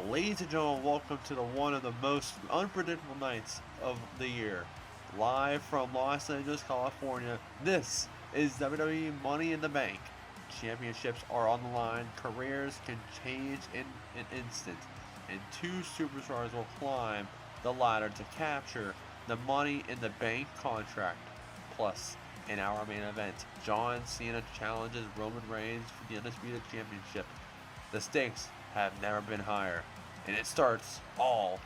Ladies and gentlemen, welcome to one of the most unpredictable nights of the year. Live from Los Angeles, California, this is WWE Money in the Bank. Championships are on the line, careers can change in an instant, and two superstars will climb the ladder to capture the Money in the Bank contract. Plus, in our main event, John Cena challenges Roman Reigns for the Undisputed Championship. The stakes have never been higher, and it starts all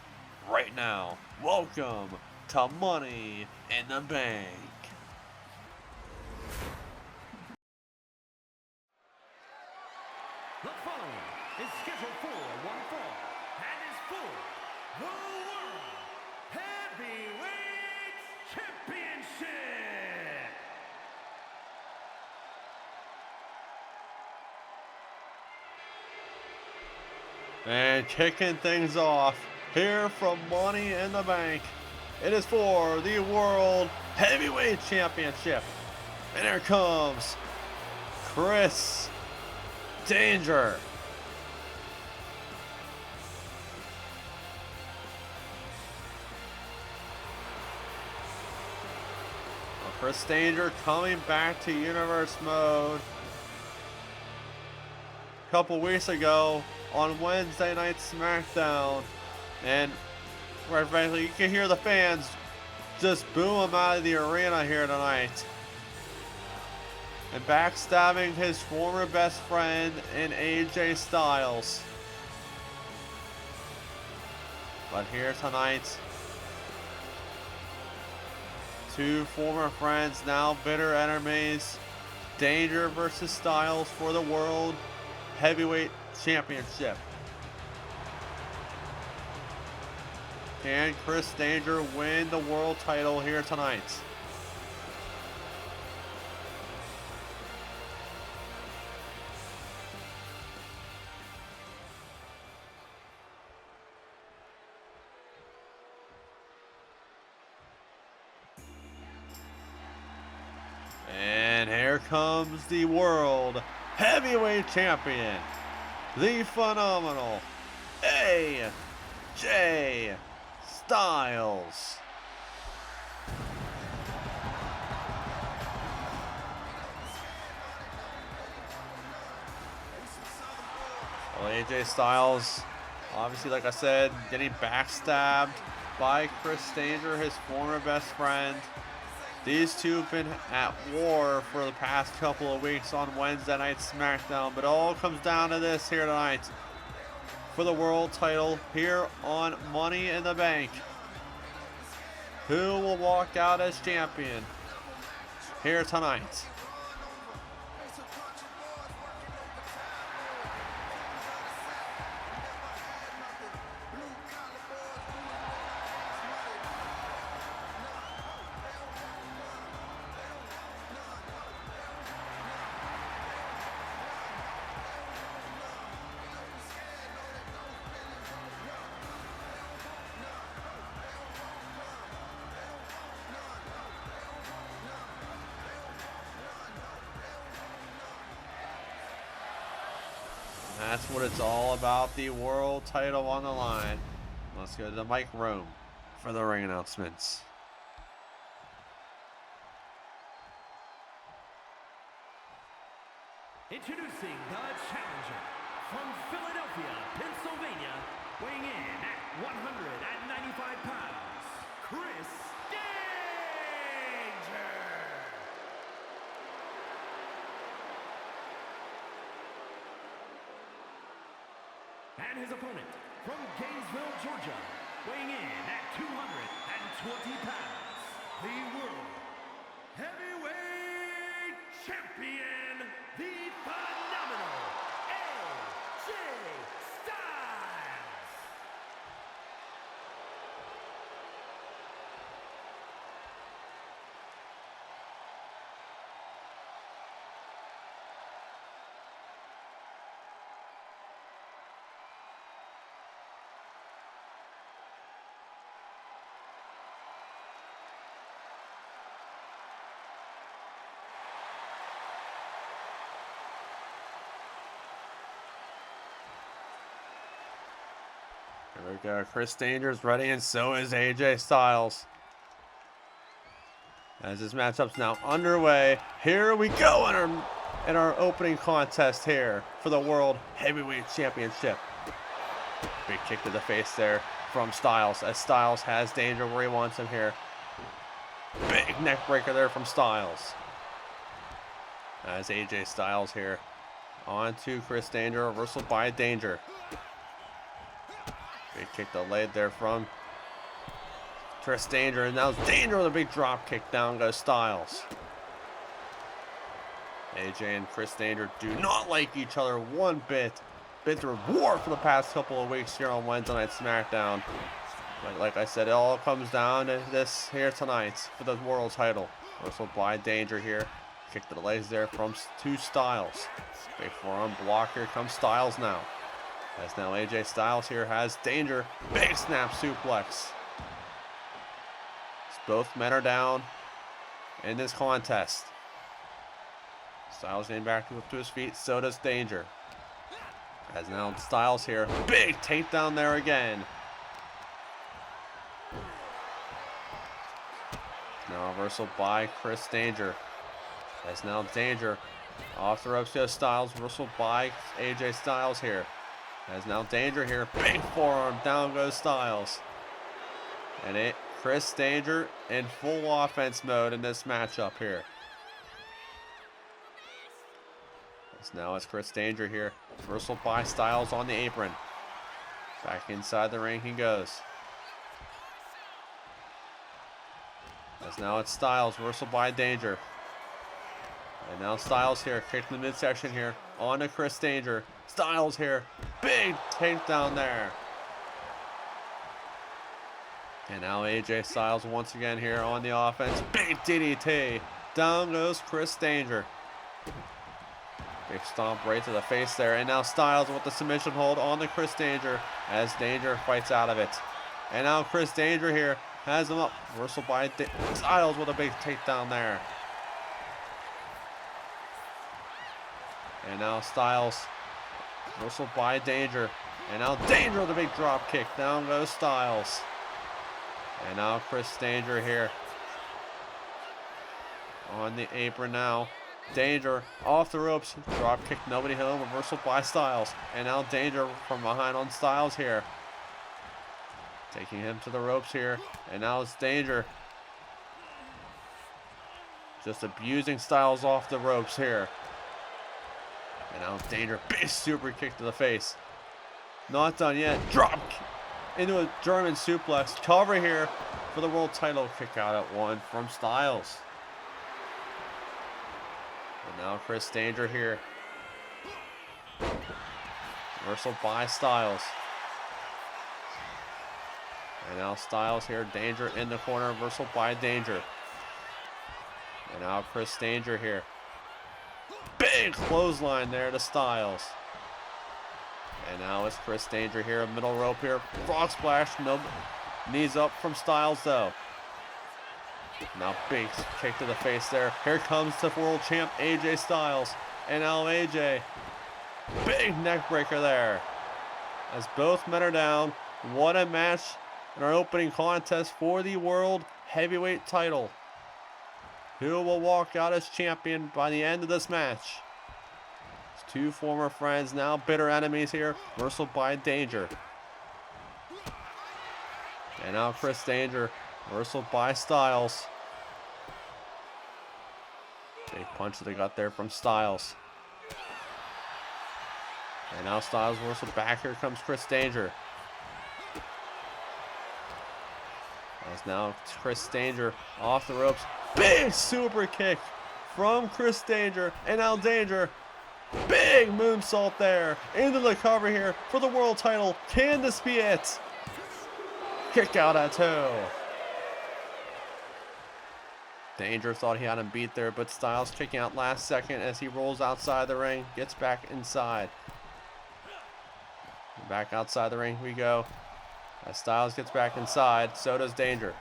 right now. Welcome to Money in the Bank. The following is scheduled for one fall and is for the World Heavyweight Championship. And kicking things off here from Money in the Bank, it is for the World Heavyweight Championship. And here comes Chris Danger. Chris Danger coming back to Universe mode. A couple weeks ago on Wednesday night SmackDown, and quite frankly, you can hear the fans just boo him out of the arena here tonight. And backstabbing his former best friend in AJ Styles. But here tonight, two former friends, now bitter enemies. Danger versus Styles for the World Heavyweight Championship. Can Chris Danger win the world title here tonight? And here comes the World Heavyweight Champion, the phenomenal AJ Styles. Well, AJ Styles, obviously, like I said, getting backstabbed by Chris Danger, his former best friend. These two have been at war for the past couple of weeks on Wednesday night SmackDown, but it all comes down to this here tonight for the world title here on Money in the Bank. Who will walk out as champion here tonight? That's what it's all about, the world title on the line. Let's go to the mic room for the ring announcements. Introducing the challenger from Philadelphia, Pennsylvania, weighing in at 195 pounds, Chris Danger. And his opponent from Gainesville, Georgia, weighing in at 220 pounds, the World Heavyweight Champion, the phenomenal AJ Styles. Here we go. Chris Danger's ready, and so is AJ Styles. As this matchup's now underway, here we go in our opening contest here for the World Heavyweight Championship. Big kick to the face there from Styles, as Styles has Danger where he wants him here. Big neck breaker there from Styles. As AJ Styles here on to Chris Danger, reversal by Danger. Big kick delayed there from Chris Danger, and now Danger with a big drop kick. Down goes Styles. AJ and Chris Danger do not like each other one bit. Been through war for the past couple of weeks here on Wednesday Night SmackDown. Like I said, it all comes down to this here tonight for the world title. Reversal by Danger here. Kick to the legs there from Styles. Big forearm block. Here comes Styles now. As now AJ Styles here has Danger. Big snap suplex. Both men are down in this contest. Styles getting back up to his feet, so does Danger. As now Styles here, big takedown there again. Now reversal by Chris Danger. As now Danger off the ropes goes Styles, reversal by AJ Styles here. As now Danger here, big forearm, down goes Styles. And Chris Danger in full offense mode in this matchup here. As now it's Chris Danger here. Reversal by Styles on the apron. Back inside the ring he goes. As now it's Styles. Reversal by Danger. And now Styles here. Kick in the midsection here. On to Chris Danger. Styles here. Big takedown there. And now AJ Styles once again here on the offense. Big DDT. Down goes Chris Danger. Big stomp right to the face there. And now Styles with the submission hold on the Chris Danger as Danger fights out of it. And now Chris Danger here has him up. Reversal by Styles with a big takedown there. And now Styles. Reversal by Danger. And now Danger with a big drop kick. Down goes Styles. And now Chris Danger here on the apron now. Danger off the ropes. Drop kick, nobody home. Reversal by Styles. And now Danger from behind on Styles here. Taking him to the ropes here. And now it's Danger. Just abusing Styles off the ropes here. And now Danger. Big super kick to the face. Not done yet. Drop into a German suplex. Cover here for the world title. Kick out at one from Styles. And now Chris Danger here. Reversal by Styles. And now Styles here. Danger in the corner. Reversal by Danger. And now Chris Danger here. Big clothesline there to Styles. And now it's Chris Danger here, middle rope here. Frog splash, no knees up from Styles though. Now big kick to the face there. Here comes the world champ AJ Styles. And now AJ. Big neck breaker there. As both men are down. What a match in our opening contest for the World Heavyweight title. Who will walk out as champion by the end of this match? Two former friends, now bitter enemies here. Reversal by Danger. And now Chris Danger. Reversal by Styles. Big punch that they got there from Styles. And now Styles reversal back. Here comes Chris Danger. As now Chris Danger off the ropes. Big super kick from Chris Danger. And now Danger. Big moonsault there into the cover here for the world title. Can this be it? Kick out at two. Danger thought he had him beat there, but Styles kicking out last second as he rolls outside the ring, gets back inside. Back outside the ring we go. As Styles gets back inside, so does Danger.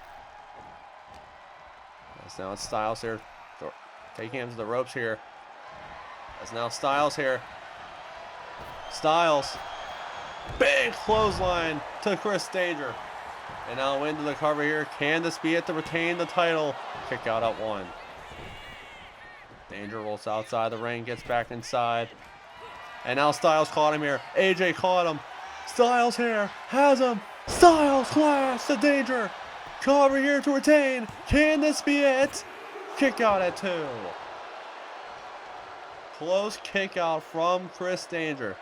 As now it's Styles here, taking him to the ropes here. As now Styles here. Styles Big clothesline to Chris Danger. And now into the cover here. Can this be it to retain the title? Kick out at 1. Danger rolls outside the ring, gets back inside. And now Styles caught him here. AJ caught him. Styles here, has him. Styles clash to Danger. Cover here to retain. Can this be it? Kick out at 2. Close kick out from Chris Danger.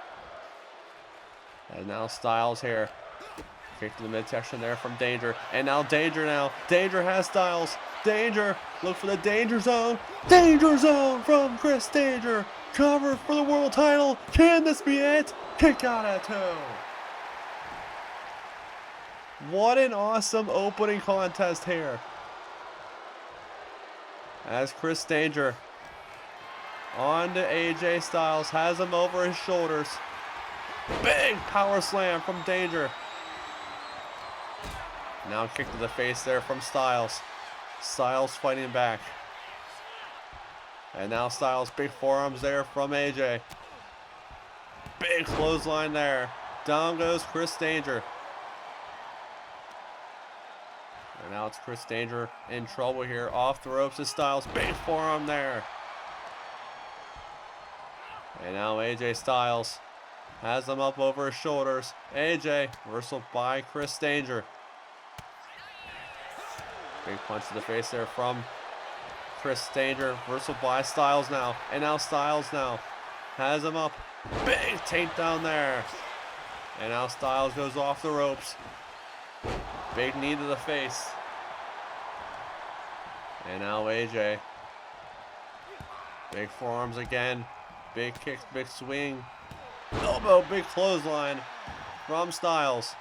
And now Styles here. Kick to the midsection there from Danger. And now Danger now. Danger has Styles. Danger. Look for the Danger Zone. Danger Zone from Chris Danger. Cover for the world title. Can this be it? Kick out at 2. What an awesome opening contest here. As Chris Danger on to AJ Styles. Has him over his shoulders. Big power slam from Danger. Now kick to the face there from Styles. Styles fighting back. And now Styles, big forearms there from AJ. Big clothesline there. Down goes Chris Danger. And now it's Chris Danger in trouble here. Off the ropes is Styles. Big forearm there. And now AJ Styles has him up over his shoulders. AJ reversal by Chris Danger. Big punch to the face there from Chris Danger. Reversal by Styles now. And now Styles now has him up. Big takedown there. And now Styles goes off the ropes. Big knee to the face. And now AJ. Big forearms again. Big kick, big swing. Elbow, big clothesline from Styles.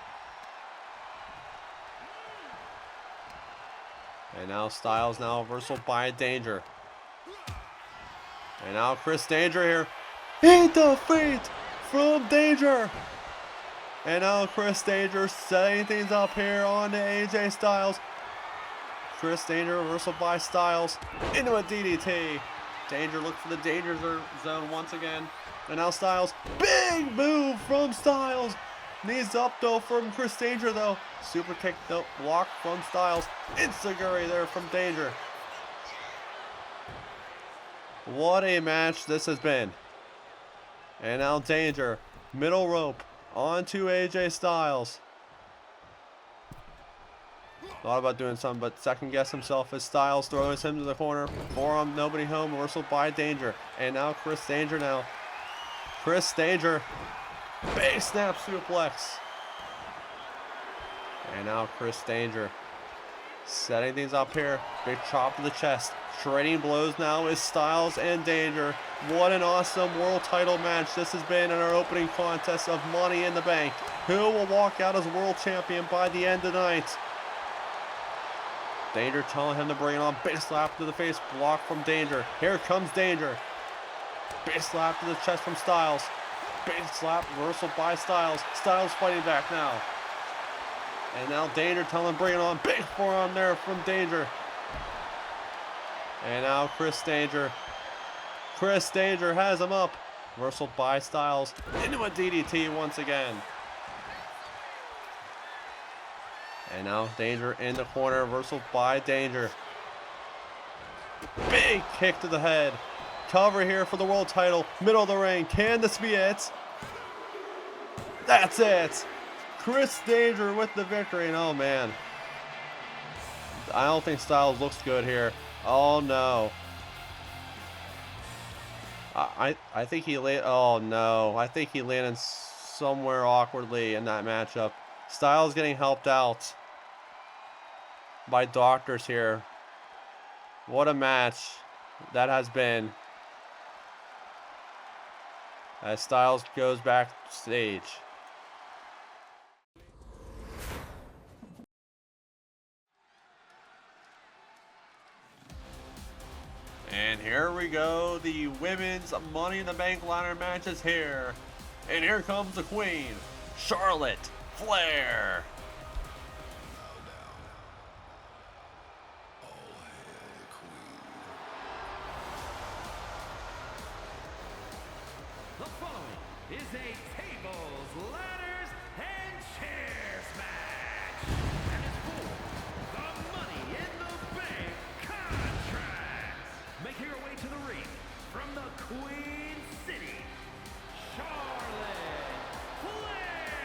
And now Styles now reversal by Danger. And now Chris Danger here. Eat the feet from Danger. And now Chris Danger setting things up here on to AJ Styles. Chris Danger reversal by Styles into a DDT. Danger look for the Danger Zone once again. And now Styles. Big move from Styles. Knees up though from Chris Danger though. Super kick though, block from Styles. Enziguri there from Danger. What a match this has been. And now Danger. Middle rope. Onto AJ Styles. Thought about doing something, but second guess himself as Styles throws him to the corner. Forearm, nobody home. Reversal by Danger. And now Chris Danger now. Chris Danger. Big snap suplex. And now Chris Danger setting things up here. Big chop to the chest. Trading blows now is Styles and Danger. What an awesome world title match this has been in our opening contest of Money in the Bank. Who will walk out as world champion by the end of the night? Danger telling him to bring it on. Big slap to the face. Block from Danger. Here comes Danger. Big slap to the chest from Styles. Big slap, reversal by Styles. Styles fighting back now. And now Danger telling him bring it on. Big forearm there from Danger. And now Chris Danger. Chris Danger has him up. Reversal by Styles into a DDT once again. And now Danger in the corner. Reversal by Danger. Big kick to the head. Cover here for the world title. Middle of the ring. Can this be it? That's it. Chris Danger with the victory. And oh man, I don't think Styles looks good here. Oh no. I think he landed. Oh no. I think he landed somewhere awkwardly in that matchup. Styles getting helped out by doctors here. What a match that has been. As Styles goes backstage. And here we go, the women's Money in the Bank ladder match is here. And here comes the queen, Charlotte Flair. The following is a tables, ladders, and chairs match. And it's for the Money in the Bank contract. Making her way to the ring from the Queen City, Charlotte Flair.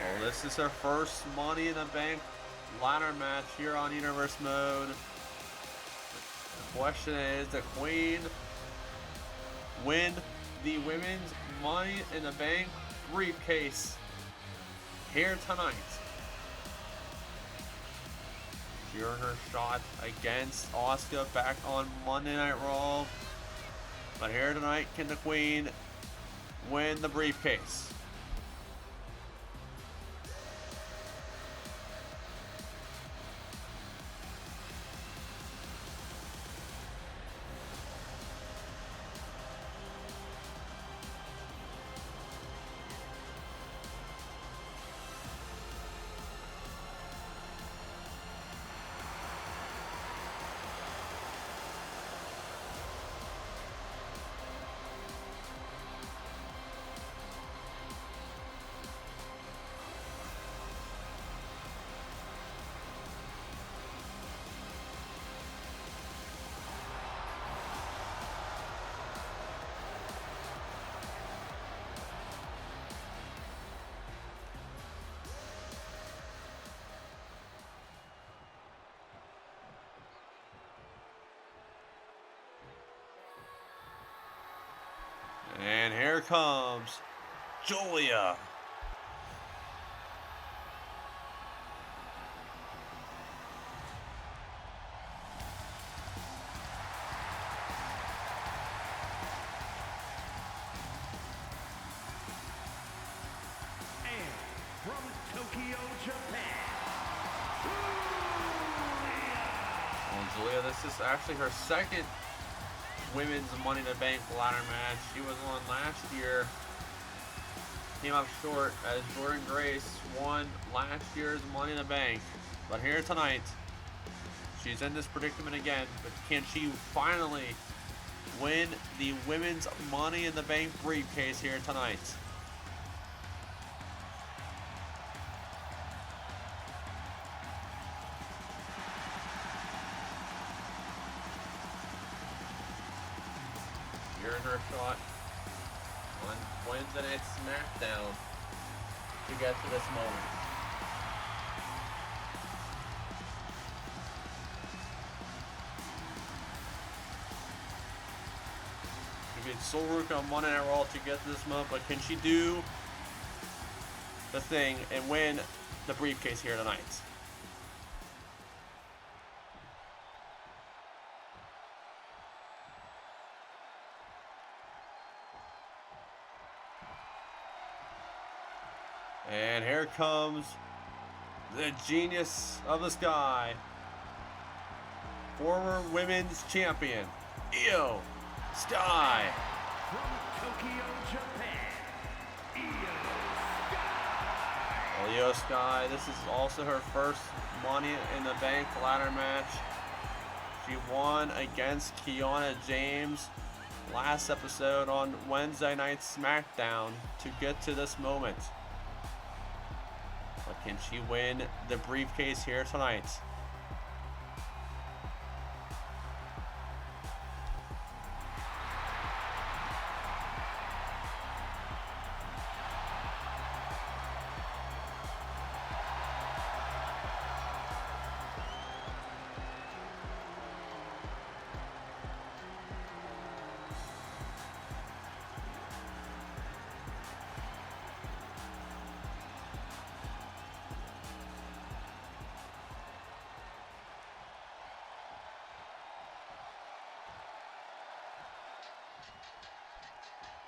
Well, this is her first Money in the Bank ladder match here on Universe Mode. The question is, the Queen win the women's Money in the Bank briefcase here tonight? She earned her shot against Asuka back on Monday Night Raw. But here tonight, can the Queen win the briefcase? And here comes Julia. And from Tokyo, Japan, Well, Julia, this is actually her second women's Money in the Bank ladder match. She was on last year. Came up short as Jordan Grace won last year's Money in the Bank. But here tonight, she's in this predicament again. But can she finally win the women's Money in the Bank briefcase here tonight? Here's her shot on Wednesday Night SmackDown to get to this moment. She beat Solrook on Monday Night Raw to get to this moment, but can she do the thing and win the briefcase here tonight? And here comes the genius of the sky, former women's champion, Io Sky. from Tokyo, Japan, Io Sky. Well, Io Sky, this is also her first Money in the Bank ladder match. She won against Kiana James last episode on Wednesday Night SmackDown to get to this moment. But can she win the briefcase here tonight?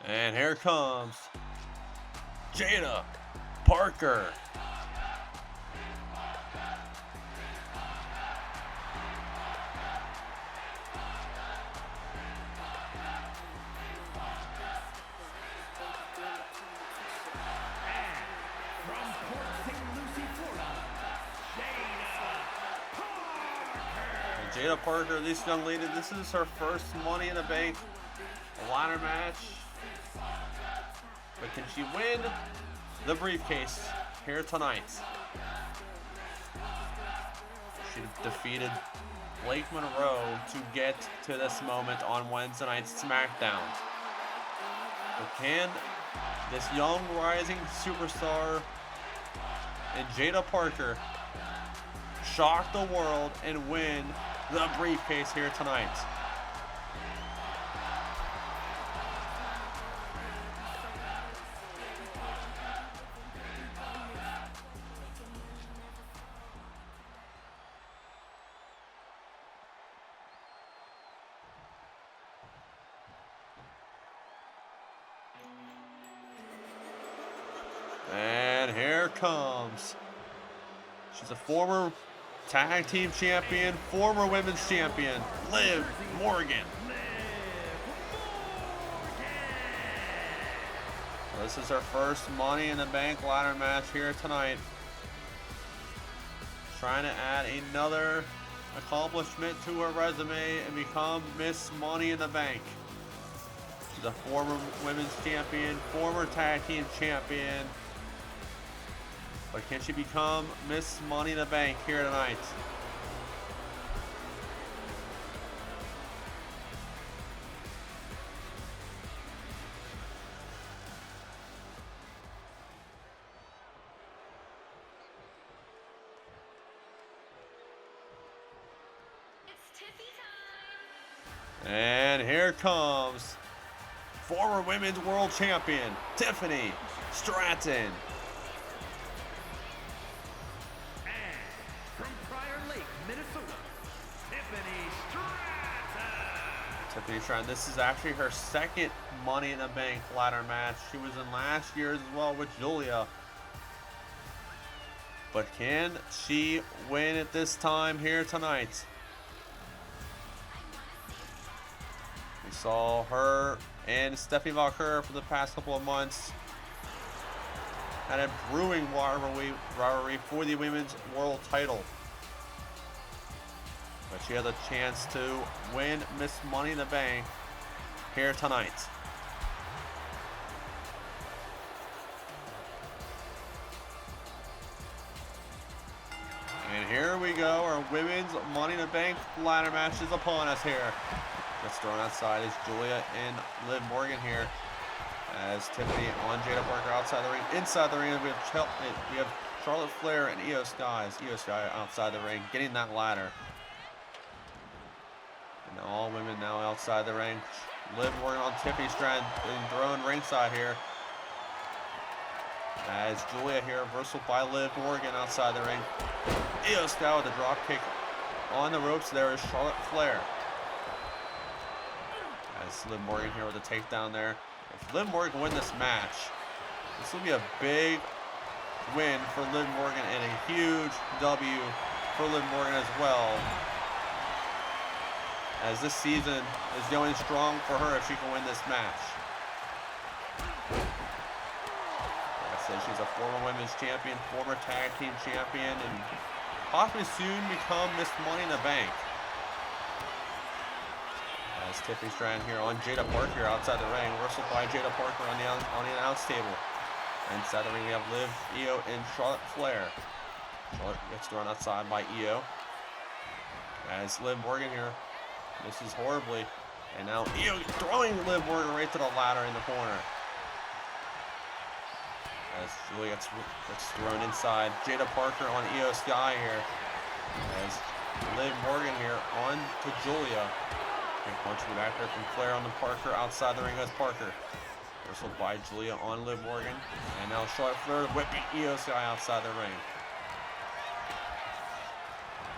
And here comes Jada Parker. From Port St. Lucie, Florida, Jada Parker, this young lady, this is her first Money in the Bank ladder match. But can she win the briefcase here tonight? She defeated Blake Monroe to get to this moment on Wednesday night's SmackDown. But can this young rising superstar and Jada Parker shock the world and win the briefcase here tonight? And here comes. She's a former tag team champion, former women's champion, Liv Morgan. This is her first Money in the Bank ladder match here tonight. Trying to add another accomplishment to her resume and become Miss Money in the Bank. She's a former women's champion, former tag team champion. But can she become Miss Money in the Bank here tonight? It's Tiffy time. And here comes former women's world champion, Tiffany Stratton. Tiffany Stratton. This is actually her second Money in the Bank ladder match. She was in last year's as well with Julia. But can she win it this time here tonight? We saw her and Stephanie Valkyrie for the past couple of months. Had a brewing rivalry for the women's world title. But she has a chance to win Miss Money in the Bank here tonight. And here we go. Our women's Money in the Bank ladder match is upon us here. Gets thrown outside is Julia and Liv Morgan here. As Tiffany on Jada Parker outside the ring. Inside the ring, we have Charlotte Flair and Io Sky. Io Sky outside the ring, getting that ladder. And all women now outside the ring. Liv Morgan on Tiffany Stratton being thrown ringside here. As Julia here, reversal by Liv Morgan outside the ring. Io Sky with a drop kick on the ropes. There is Charlotte Flair. As Liv Morgan here with a takedown there. If Liv Morgan win this match, this will be a big win for Liv Morgan and a huge W for Liv Morgan as well. As this season is going strong for her if she can win this match. Like I said, she's a former women's champion, former tag team champion, and possibly soon become Miss Money in the Bank. As Tiffany Stratton here on Jada Parker outside the ring, reversal by Jada Parker on the announce table. Inside the ring we have Liv, Io, and Charlotte Flair. Charlotte gets thrown outside by Io. As Liv Morgan here misses horribly. And now Io throwing Liv Morgan right to the ladder in the corner. As Julia gets thrown inside. Jada Parker on Io Sky here. As Liv Morgan here on to Julia. Big punch in the back there from Flair on the Parker. Outside the ring goes Parker. Reversal by Julia on Liv Morgan. And now Charlotte Flair whipping Io Sky outside the ring.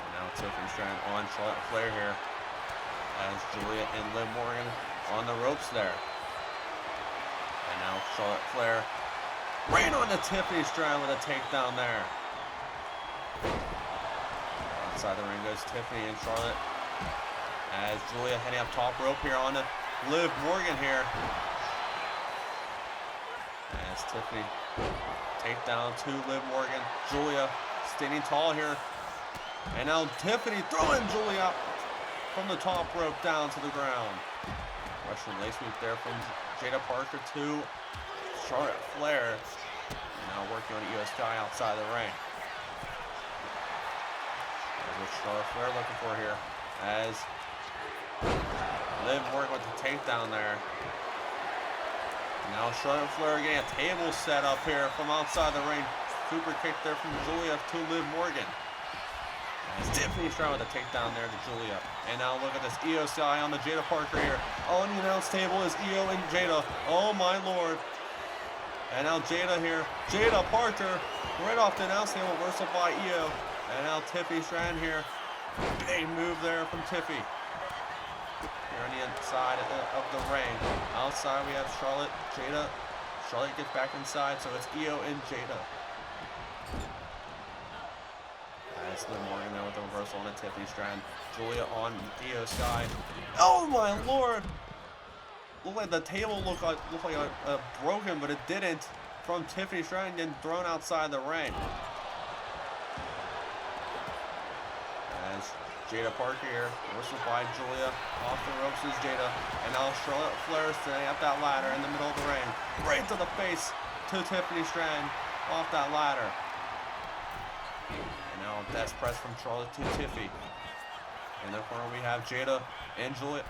And now Tiffany Stratton on Charlotte Flair here. As Julia and Liv Morgan on the ropes there. And now Charlotte Flair right on to Tiffany Stratton with a takedown there. Outside the ring goes Tiffany and Charlotte. As Julia heading up top rope here on to Liv Morgan here. As Tiffany takedown to Liv Morgan. Julia standing tall here. And now Tiffany throwing Julia from the top rope down to the ground. Russian leg sweep there from Jada Parker to Charlotte Flair now working on Io Sky outside the ring. What Charlotte Flair looking for here as Liv Morgan with the takedown there. Now Charlotte Flair getting a table set up here from outside the ring. Super kick there from Julia to Liv Morgan. As Tiffany Stratton with a takedown there to Julia. And now look at this Io Sky on the Jada Parker here. On the announce table is Io and Jada. Oh my lord. And now Jada here. Jada Parker right off the announce table, reversal by Io. And now Tiffany Stratton here. Big move there from Tiffy. Here on the inside of the ring. Outside we have Charlotte, Jada. Charlotte gets back inside, so it's Io and Jada. That's Liv Morgan there with the reversal on the Tiffany Stratton. Julia on Io Sky. Oh my lord! Looked like the table looked like broken, but it didn't. From Tiffany Stratton getting thrown outside the ring. As Jada Parker here, reversal by Julia. Off the ropes is Jada. And now Charlotte Flair standing up that ladder in the middle of the ring. Right to the face to Tiffany Stratton off that ladder. And now death press from Charlotte to Tiffy. In the corner we have Jada and Julia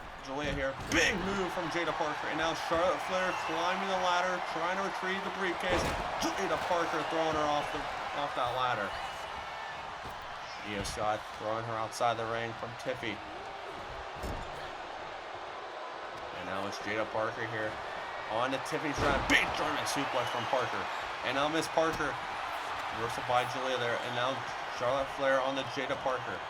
here. Big move from Jada Parker. And now Charlotte Flair climbing the ladder, trying to retrieve the briefcase. Jada Parker throwing her off that ladder. Io Sky throwing her outside the ring from Tiffy. And now it's Jada Parker here. On to Tiffany Stratton. Big German suplex from Parker. And now Miss Parker. Reversal by Julia there. And now Charlotte Flair on the Jada Parker.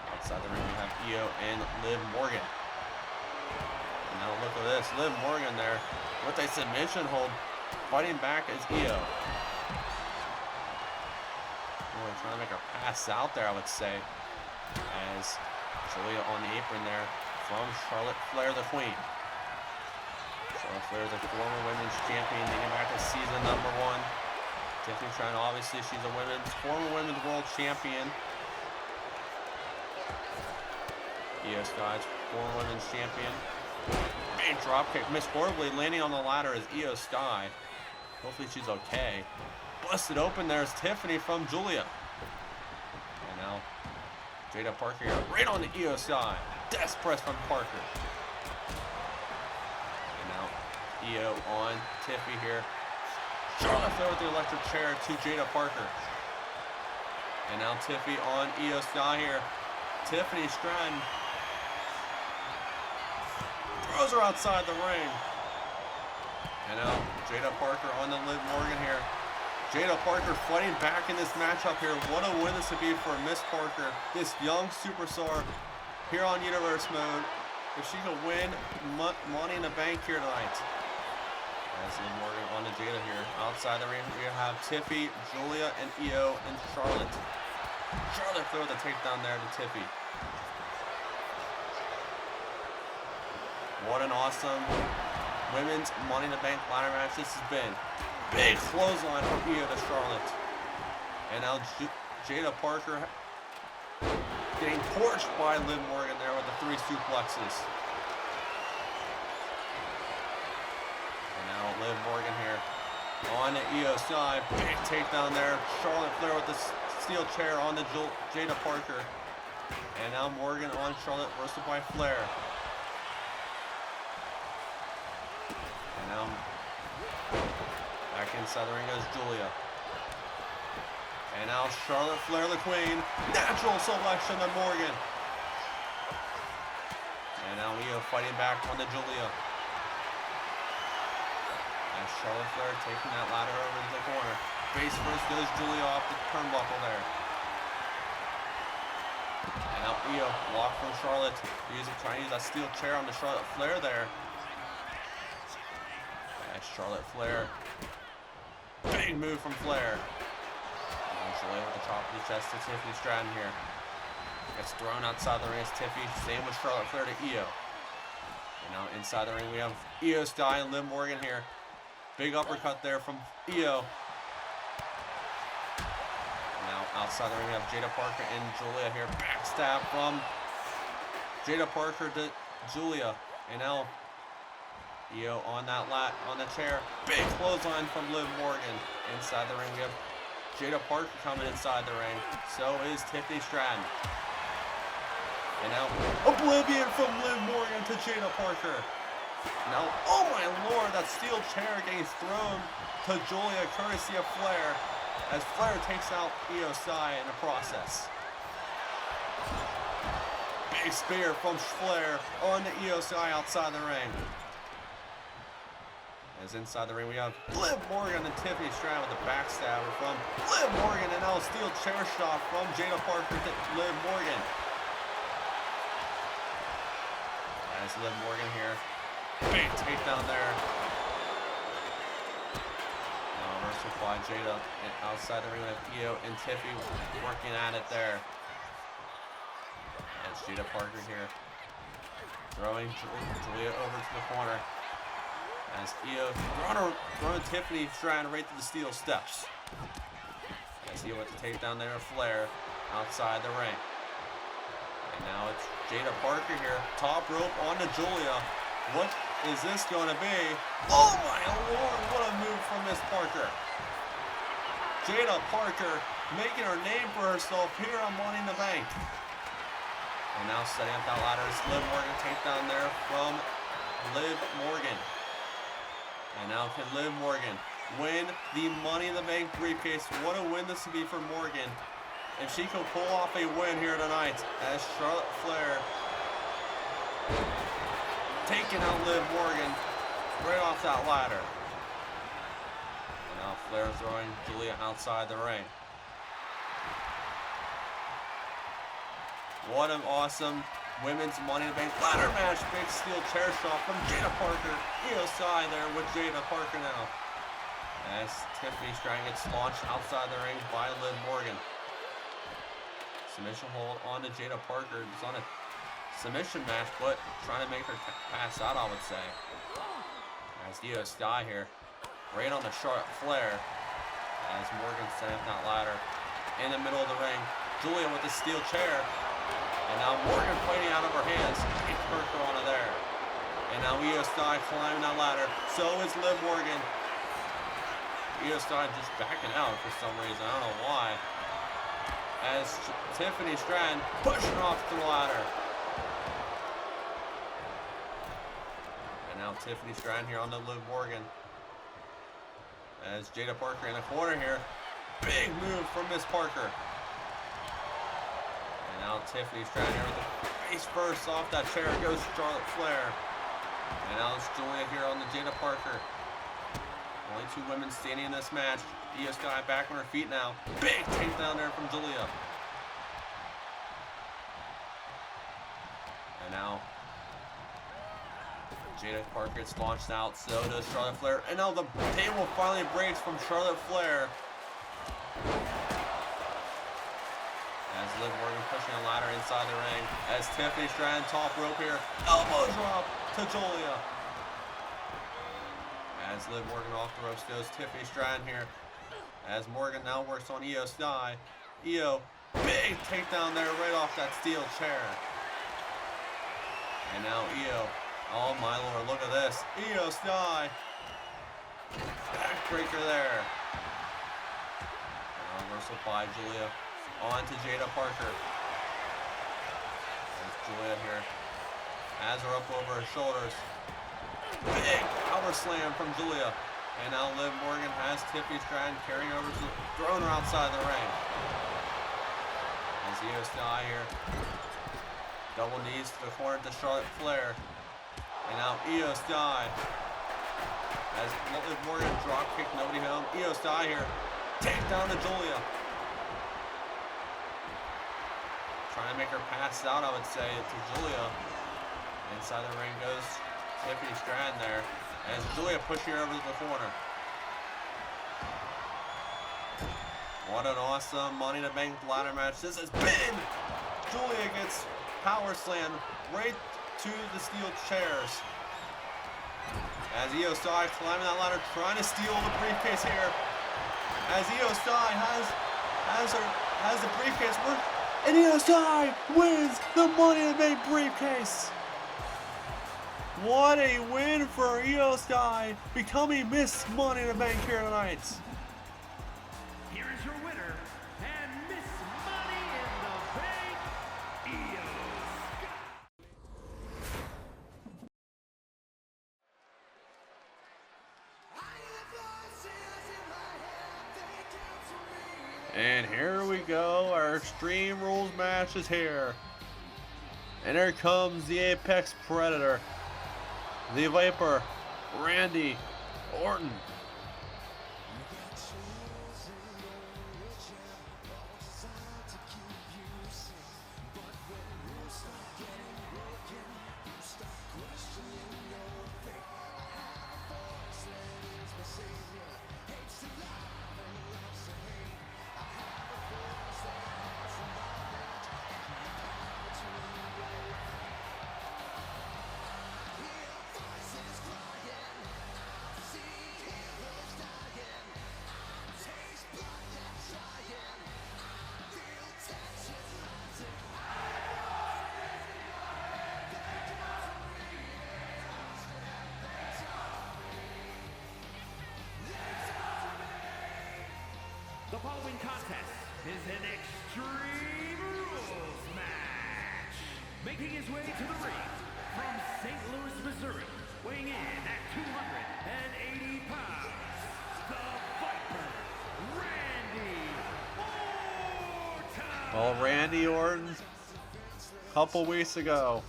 Outside the ring we have Io and Liv Morgan. And now look at this. Liv Morgan there with a submission hold. Fighting back is Io. Really trying to make her pass out there, I would say. As Julia on the apron there from Charlotte Flair, the Queen. Charlotte Flair is a former women's champion dating back to season #1. Tiffany Stratton, obviously, she's a former women's world champion. Io Sky's former women's champion. Big drop kick, missed horribly, landing on the ladder is Io Sky. Hopefully she's okay. Busted open there is Tiffany from Julia. And now Jada Parker here, right on the Io Sky. Death press from Parker. And now Io on Tiffy here. Charlotte Flair with the electric chair to Jada Parker. And now Tiffy on Io Sky here. Tiffany Stratton throws her outside the ring. And now Jada Parker on the Liv Morgan here. Jada Parker fighting back in this matchup here. What a win this would be for Miss Parker, this young superstar here on Universe Mode. If she can win Money in the Bank here tonight. As Liv Morgan on the Jada here. Outside the ring, we have Tiffy, Julia, and Io, and Charlotte. Charlotte throw the takedown there to Tiffy. What an awesome women's Money in the Bank ladder match this has been. Big clothesline from Io to Charlotte. And now Jada Parker getting torched by Liv Morgan there with the 3 suplexes. And now Liv Morgan here on the Io side. Big takedown there. Charlotte Flair with the steel chair on the Jada Parker. And now Morgan on Charlotte, reversed by Flair. And now back inside the ring goes Julia. And now Charlotte Flair, the Queen. Natural selection of Morgan. And now Io fighting back on the Julia. And Charlotte Flair taking that ladder over to the corner. Face first goes Julia off the turnbuckle there. And now Io blocked from Charlotte. Trying to use that steel chair on the Charlotte Flair there. And Charlotte Flair. Big move from Flair. And Julia with the top of the chest to Tiffany Stratton here. Gets thrown outside the ring as Tiffy. Same with Charlotte Flair to Io. And now inside the ring we have Io Sky and Liv Morgan here. Big uppercut there from Io. And now outside the ring we have Jada Parker and Julia here. Backstab from Jada Parker to Julia. And now Io on the chair. Big clothesline from Liv Morgan. Inside the ring, we have Jada Parker coming inside the ring. So is Tiffany Stratton. And now, Oblivion from Liv Morgan to Jada Parker. Now, oh my lord, that steel chair getting thrown to Julia courtesy of Flair. As Flair takes out Io Sky in the process. Big spear from Flair on the Io Sky outside the ring. As inside the ring we have Liv Morgan and Tiffany Stratton with the backstabber from Liv Morgan, and now a steel chair shot from Jada Parker to Liv Morgan. As Liv Morgan here. Big takedown there. Now reversal by Jada outside the ring with Io and Tiffy working at it there. As Jada Parker here throwing Julia over to the corner. As Io throwing Tiffany Stratton right to the steel steps. As Io with the takedown there of Flair outside the ring. And now it's Jada Parker here. Top rope onto Julia. What is this going to be? Oh my lord, what a move from Miss Parker. Jada Parker making her name for herself here on Money in the Bank. And now setting up that ladder is Liv Morgan takedown there from Liv Morgan. And now can Liv Morgan win the Money in the Bank briefcase? What a win this would be for Morgan if she can pull off a win here tonight, as Charlotte Flair taking out Liv Morgan right off that ladder. And now Flair throwing Julia outside the ring. What an awesome women's Money in the Bank ladder match. Big steel chair shot from Jada Parker. Io Sky there with Jada Parker now. As Tiffany Stratton gets launched outside the ring by Liv Morgan. Submission hold on to Jada Parker. It's on a submission match, but trying to make her pass out, I would say. As Io Sky here, right on the Charlotte Flair. As Morgan setting up that ladder in the middle of the ring. Julia with the steel chair. And now Morgan fighting out of her hands. Take Parker onto there. And now Io Sky climbing that ladder. So is Liv Morgan. Io Sky just backing out for some reason. I don't know why. As Tiffany Stratton pushing her off the ladder. And now Tiffany Stratton here on the Liv Morgan. As Jada Parker in the corner here. Big move from Miss Parker. And now Tiffany Stratton here with the face first off that chair goes Charlotte Flair. And now it's Julia here on the Jada Parker. Only two women standing in this match. Io Sky back on her feet now. Big takedown there from Julia. And now Jada Parker gets launched out. So does Charlotte Flair. And now the table finally breaks from Charlotte Flair. As Liv Morgan pushing a ladder inside the ring. As Tiffany Stratton top rope here. Elbow drop to Julia. As Liv Morgan off the ropes goes Tiffany Stratton here. As Morgan now works on Io Sky. Io, big takedown there right off that steel chair. And now Io, oh my lord, look at this. Io Sky. Backbreaker there. Now reversal by Julia. On to Jada Parker. There's Julia here. Has her up over her shoulders. Big power slam from Julia. And now Liv Morgan has Tiffany Stratton carrying over to throwing her outside the ring. As Io Sky here. Double knees to the corner to Charlotte Flair. And now Io Sky. As Liv Morgan drop kick, nobody home. Io Sky here. Take down to Julia. Trying to make her pass out, I would say, to Julia. Inside the ring goes Tiffany Stratton there. As Julia pushing her over to the corner. What an awesome Money in the Bank ladder match this has been. Julia gets power slammed right to the steel chairs. As Io Sky climbing that ladder, trying to steal the briefcase here. As Io Sky has the briefcase. And Io Sky wins the Money in the Bank briefcase. What a win for Io Sky, becoming Miss Money in the Bank here tonight. Here is your winner and Miss Money in the Bank, Io Sky. And here we go, our Extreme Rules match is here. And here comes the Apex Predator, the Viper, Randy Orton. The following contest is an Extreme Rules match. Making his way to the ring from St. Louis, Missouri, weighing in at 280 pounds, the Viper, Randy Orton. Well, Randy Orton, a couple weeks ago,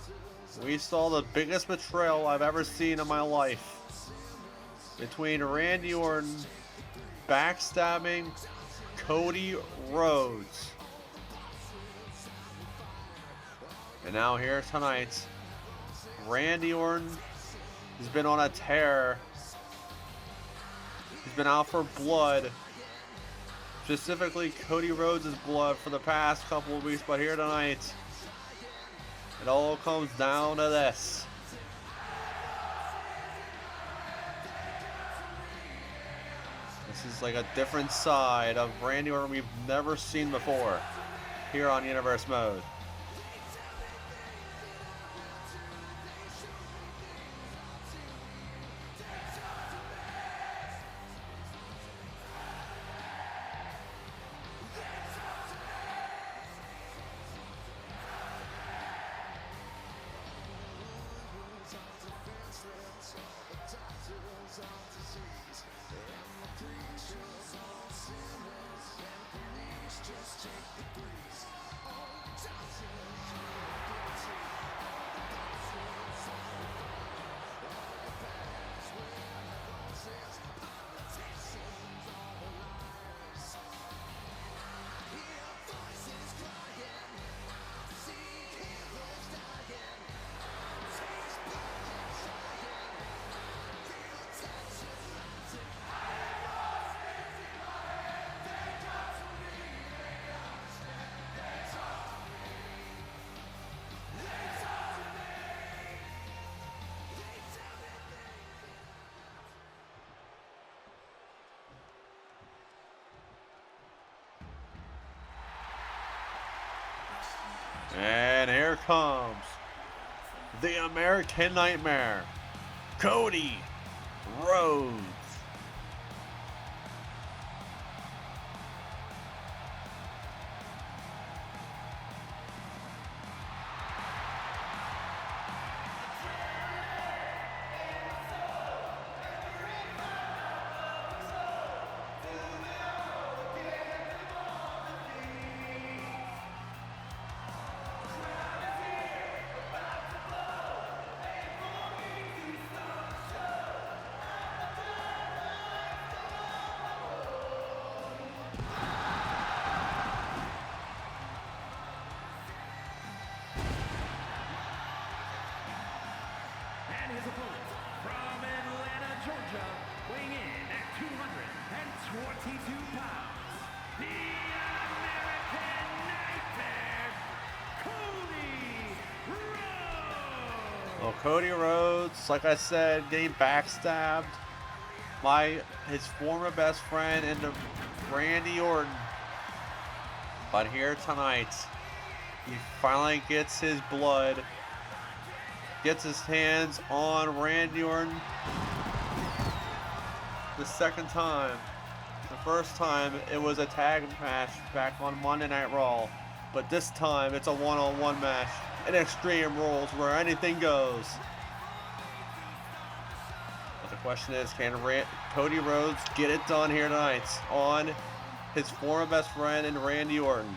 we saw the biggest betrayal I've ever seen in my life. Between Randy Orton backstabbing Cody Rhodes. And now here tonight, Randy Orton has been on a tear. He's been out for blood, specifically Cody Rhodes' blood, for the past couple of weeks, but here tonight, it all comes down to this. This is like a different side of Randy Orton we've never seen before here on Universe Mode. And here comes the American Nightmare, Cody Rhodes. And his opponent from Atlanta, Georgia, weighing in at 222 pounds, the American Nightmare, Cody Rhodes. Well, Cody Rhodes, like I said, getting backstabbed by his former best friend and Randy Orton. But here tonight, he finally gets his blood Gets his hands on Randy Orton the second time. The first time it was a tag match back on Monday Night Raw, but this time it's a one-on-one match in Extreme Rules where anything goes. But the question is, can Cody Rhodes get it done here tonight on his former best friend and Randy Orton?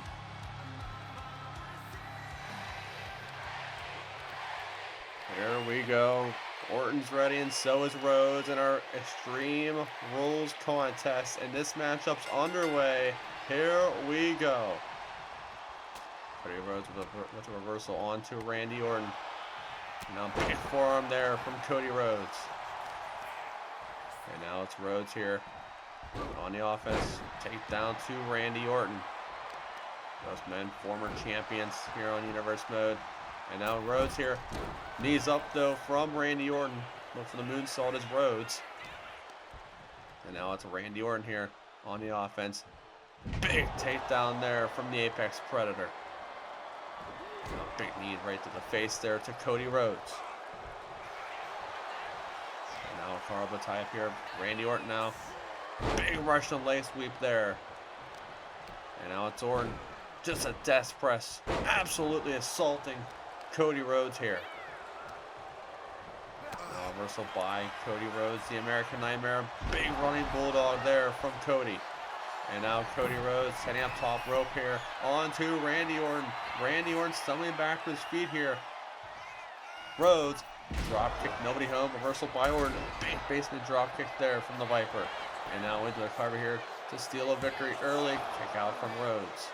Here we go. Orton's ready and so is Rhodes in our Extreme Rules contest, and this matchup's underway. Here we go. Cody Rhodes with a reversal onto Randy Orton. Now big forearm there from Cody Rhodes. And now it's Rhodes here on the offense. Takedown to Randy Orton. Both men former champions here on Universe Mode. And now Rhodes here. Knees up though from Randy Orton. Look for the moonsault is Rhodes. And now it's Randy Orton here on the offense. Big takedown there from the Apex Predator. Now big knee right to the face there to Cody Rhodes. And now horrible tie-up here. Randy Orton now. Big Russian leg sweep there. And now it's Orton. Just a death press. Absolutely assaulting Cody Rhodes here. Reversal by Cody Rhodes, the American Nightmare. Big running bulldog there from Cody. And now Cody Rhodes heading up top rope here onto Randy Orton. Randy Orton stumbling back to his feet here. Rhodes, drop kick, nobody home. Reversal by Orton. Big basement drop kick there from the Viper. And now into the cover here to steal a victory early. Kick out from Rhodes.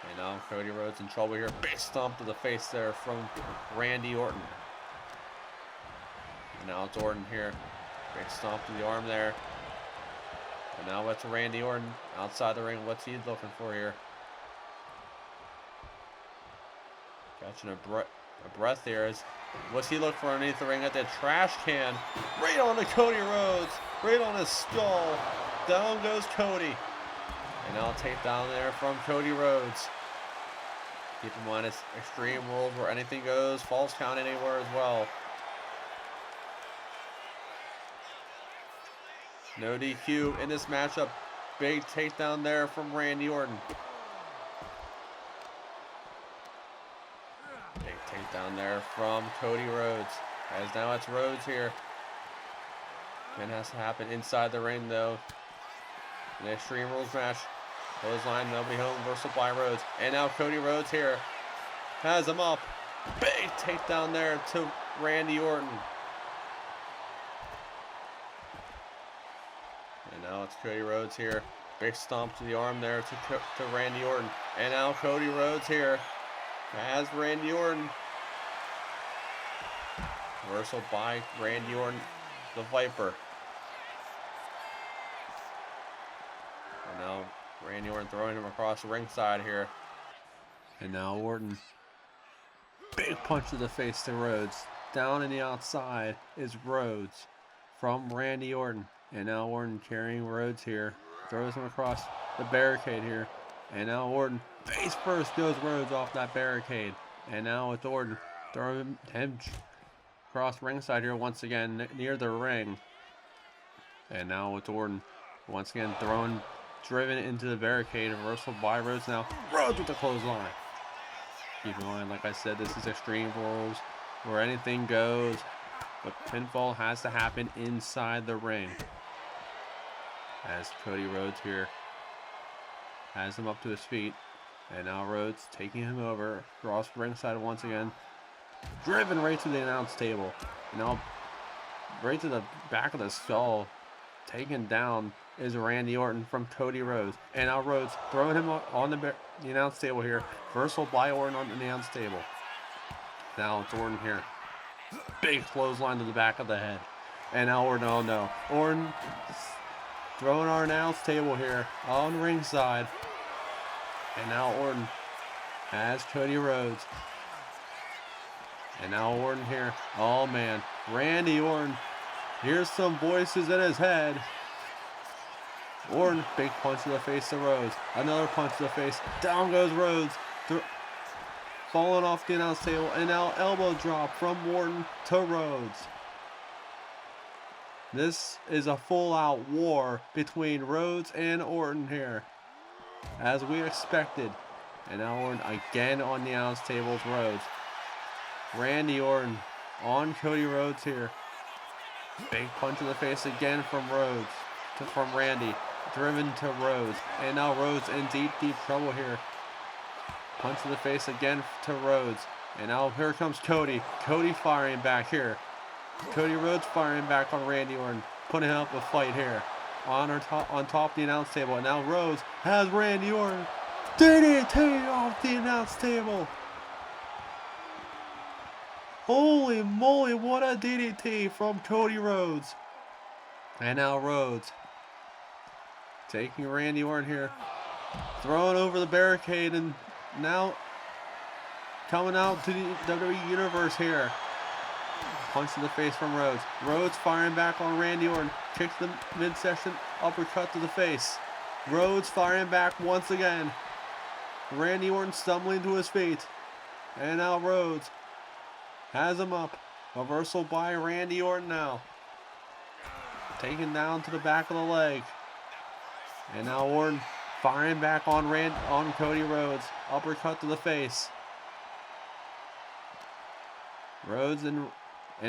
And now Cody Rhodes in trouble here. Big stomp to the face there from Randy Orton. And now it's Orton here. Big stomp to the arm there. And now it's Randy Orton outside the ring. What's he looking for here? Catching a breath here. What's he looking for underneath the ring? At the trash can. Right on to Cody Rhodes. Right on his skull. Down goes Cody. And now take down there from Cody Rhodes. Keep in mind it's Extreme Rules where anything goes. Falls count anywhere as well. No DQ in this matchup. Big takedown there from Randy Orton. Big takedown there from Cody Rhodes. As now it's Rhodes here. It has to happen inside the ring though. The Extreme Rules match. Clothesline, nobody home, reversal by Rhodes. And now Cody Rhodes here. Has him up. Big takedown there to Randy Orton. And now it's Cody Rhodes here. Big stomp to the arm there to Randy Orton. And now Cody Rhodes here. Has Randy Orton. Reversal by Randy Orton, the Viper. And now Randy Orton throwing him across the ringside here. And now Orton. Big punch to the face to Rhodes. Down in the outside is Rhodes from Randy Orton. And now Orton carrying Rhodes here. Throws him across the barricade here. And now Orton. Face first goes Rhodes off that barricade. And now it's Orton throwing him across ringside here once again near the ring. And now it's Orton once again driven into the barricade. Reversal by Rhodes now. Rhodes with the clothesline. Keep in mind, like I said, this is Extreme Rules where anything goes, but pinfall has to happen inside the ring. As Cody Rhodes here has him up to his feet. And now Rhodes taking him over across ringside once again. Driven right to the announce table. And now right to the back of the skull. Taken down is Randy Orton from Cody Rhodes. And now Rhodes throwing him on the announce table here. Reversal by Orton on the announce table. Now it's Orton here. Big clothesline to the back of the head. And now Orton, oh no. Orton throwing our announce table here on ringside. And now Orton has Cody Rhodes. And now Orton here. Oh man. Randy Orton. Here's some voices in his head. Orton, big punch to the face of Rhodes. Another punch to the face. Down goes Rhodes. falling off the announce table, and now elbow drop from Orton to Rhodes. This is a full-out war between Rhodes and Orton here, as we expected. And now Orton again on the announce table with Rhodes. Randy Orton on Cody Rhodes here. Big punch in the face again from Rhodes, from Randy, driven to Rhodes. And now Rhodes in deep trouble here. Punch in the face again to Rhodes. And now here comes Cody. Cody firing back here. Cody Rhodes firing back on Randy Orton, putting up a fight here on top of the announce table. And now Rhodes has Randy Orton DDT off the announce table. Holy moly, what a DDT from Cody Rhodes. And now Rhodes taking Randy Orton here, throwing over the barricade, and now coming out to the WWE Universe here. Punch in the face from Rhodes. Rhodes firing back on Randy Orton. Kicks the midsection uppercut to the face. Rhodes firing back once again. Randy Orton stumbling to his feet. And now Rhodes has him up. Reversal by Randy Orton now. Taken down to the back of the leg. And now Orton firing back on Cody Rhodes. Uppercut to the face. Rhodes and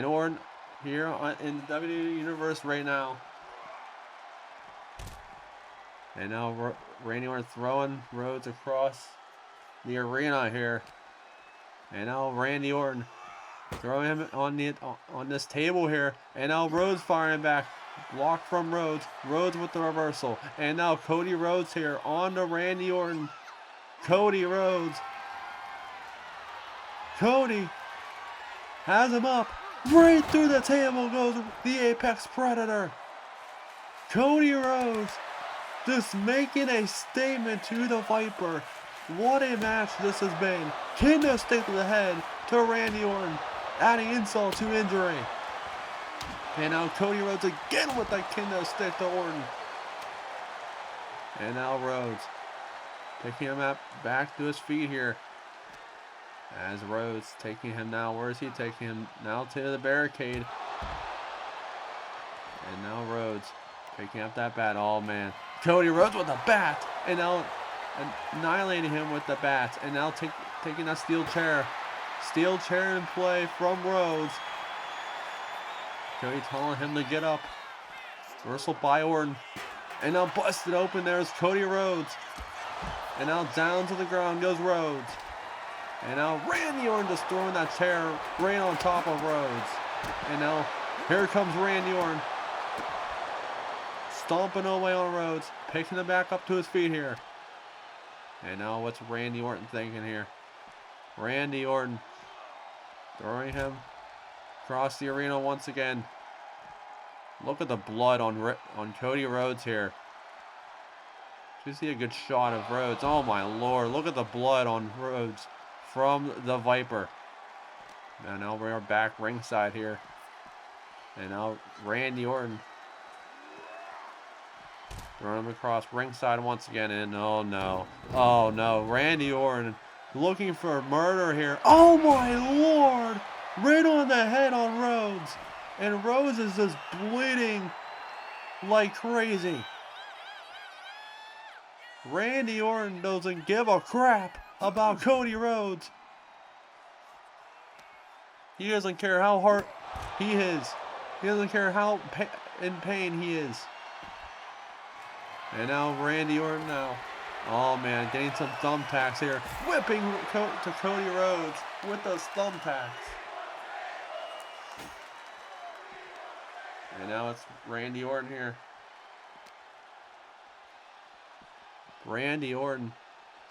Orton here in the WWE Universe right now. And now Randy Orton throwing Rhodes across the arena here. And now Randy Orton throwing him on this table here. And now Rhodes firing back. Blocked from Rhodes. Rhodes with the reversal. And now Cody Rhodes here on to Randy Orton. Cody Rhodes. Cody has him up. Right through the table goes the Apex Predator. Cody Rhodes just making a statement to the Viper. What a match this has been. Kendo stick to the head to Randy Orton, adding insult to injury. And now Cody Rhodes again with that kendo stick to Orton. And now Rhodes picking him up back to his feet here. As Rhodes taking him now, where is he taking him? Now to the barricade. And now Rhodes picking up that bat. Oh man. Cody Rhodes with the bat. And now annihilating him with the bat. And now taking that steel chair. Steel chair in play from Rhodes. Cody telling him to get up. Reversal by Orton. And now busted open, there's Cody Rhodes. And now down to the ground goes Rhodes. And now Randy Orton just throwing that chair right on top of Rhodes. And now here comes Randy Orton. Stomping away on Rhodes. Picking him back up to his feet here. And now what's Randy Orton thinking here? Randy Orton throwing him across the arena once again. Look at the blood on Cody Rhodes here. You see a good shot of Rhodes. Oh my lord, look at the blood on Rhodes from the Viper. And now we are back ringside here. And now Randy Orton throwing him across ringside once again. And oh no. Oh no. Randy Orton looking for murder here. Oh my lord. Right on the head on Rhodes. And Rhodes is just bleeding like crazy. Randy Orton doesn't give a crap about Cody Rhodes. He doesn't care how hard he is. He doesn't care how in pain he is. And now Randy Orton now. Oh man, getting some thumbtacks here. Whipping to Cody Rhodes with those thumbtacks. And now it's Randy Orton here. Randy Orton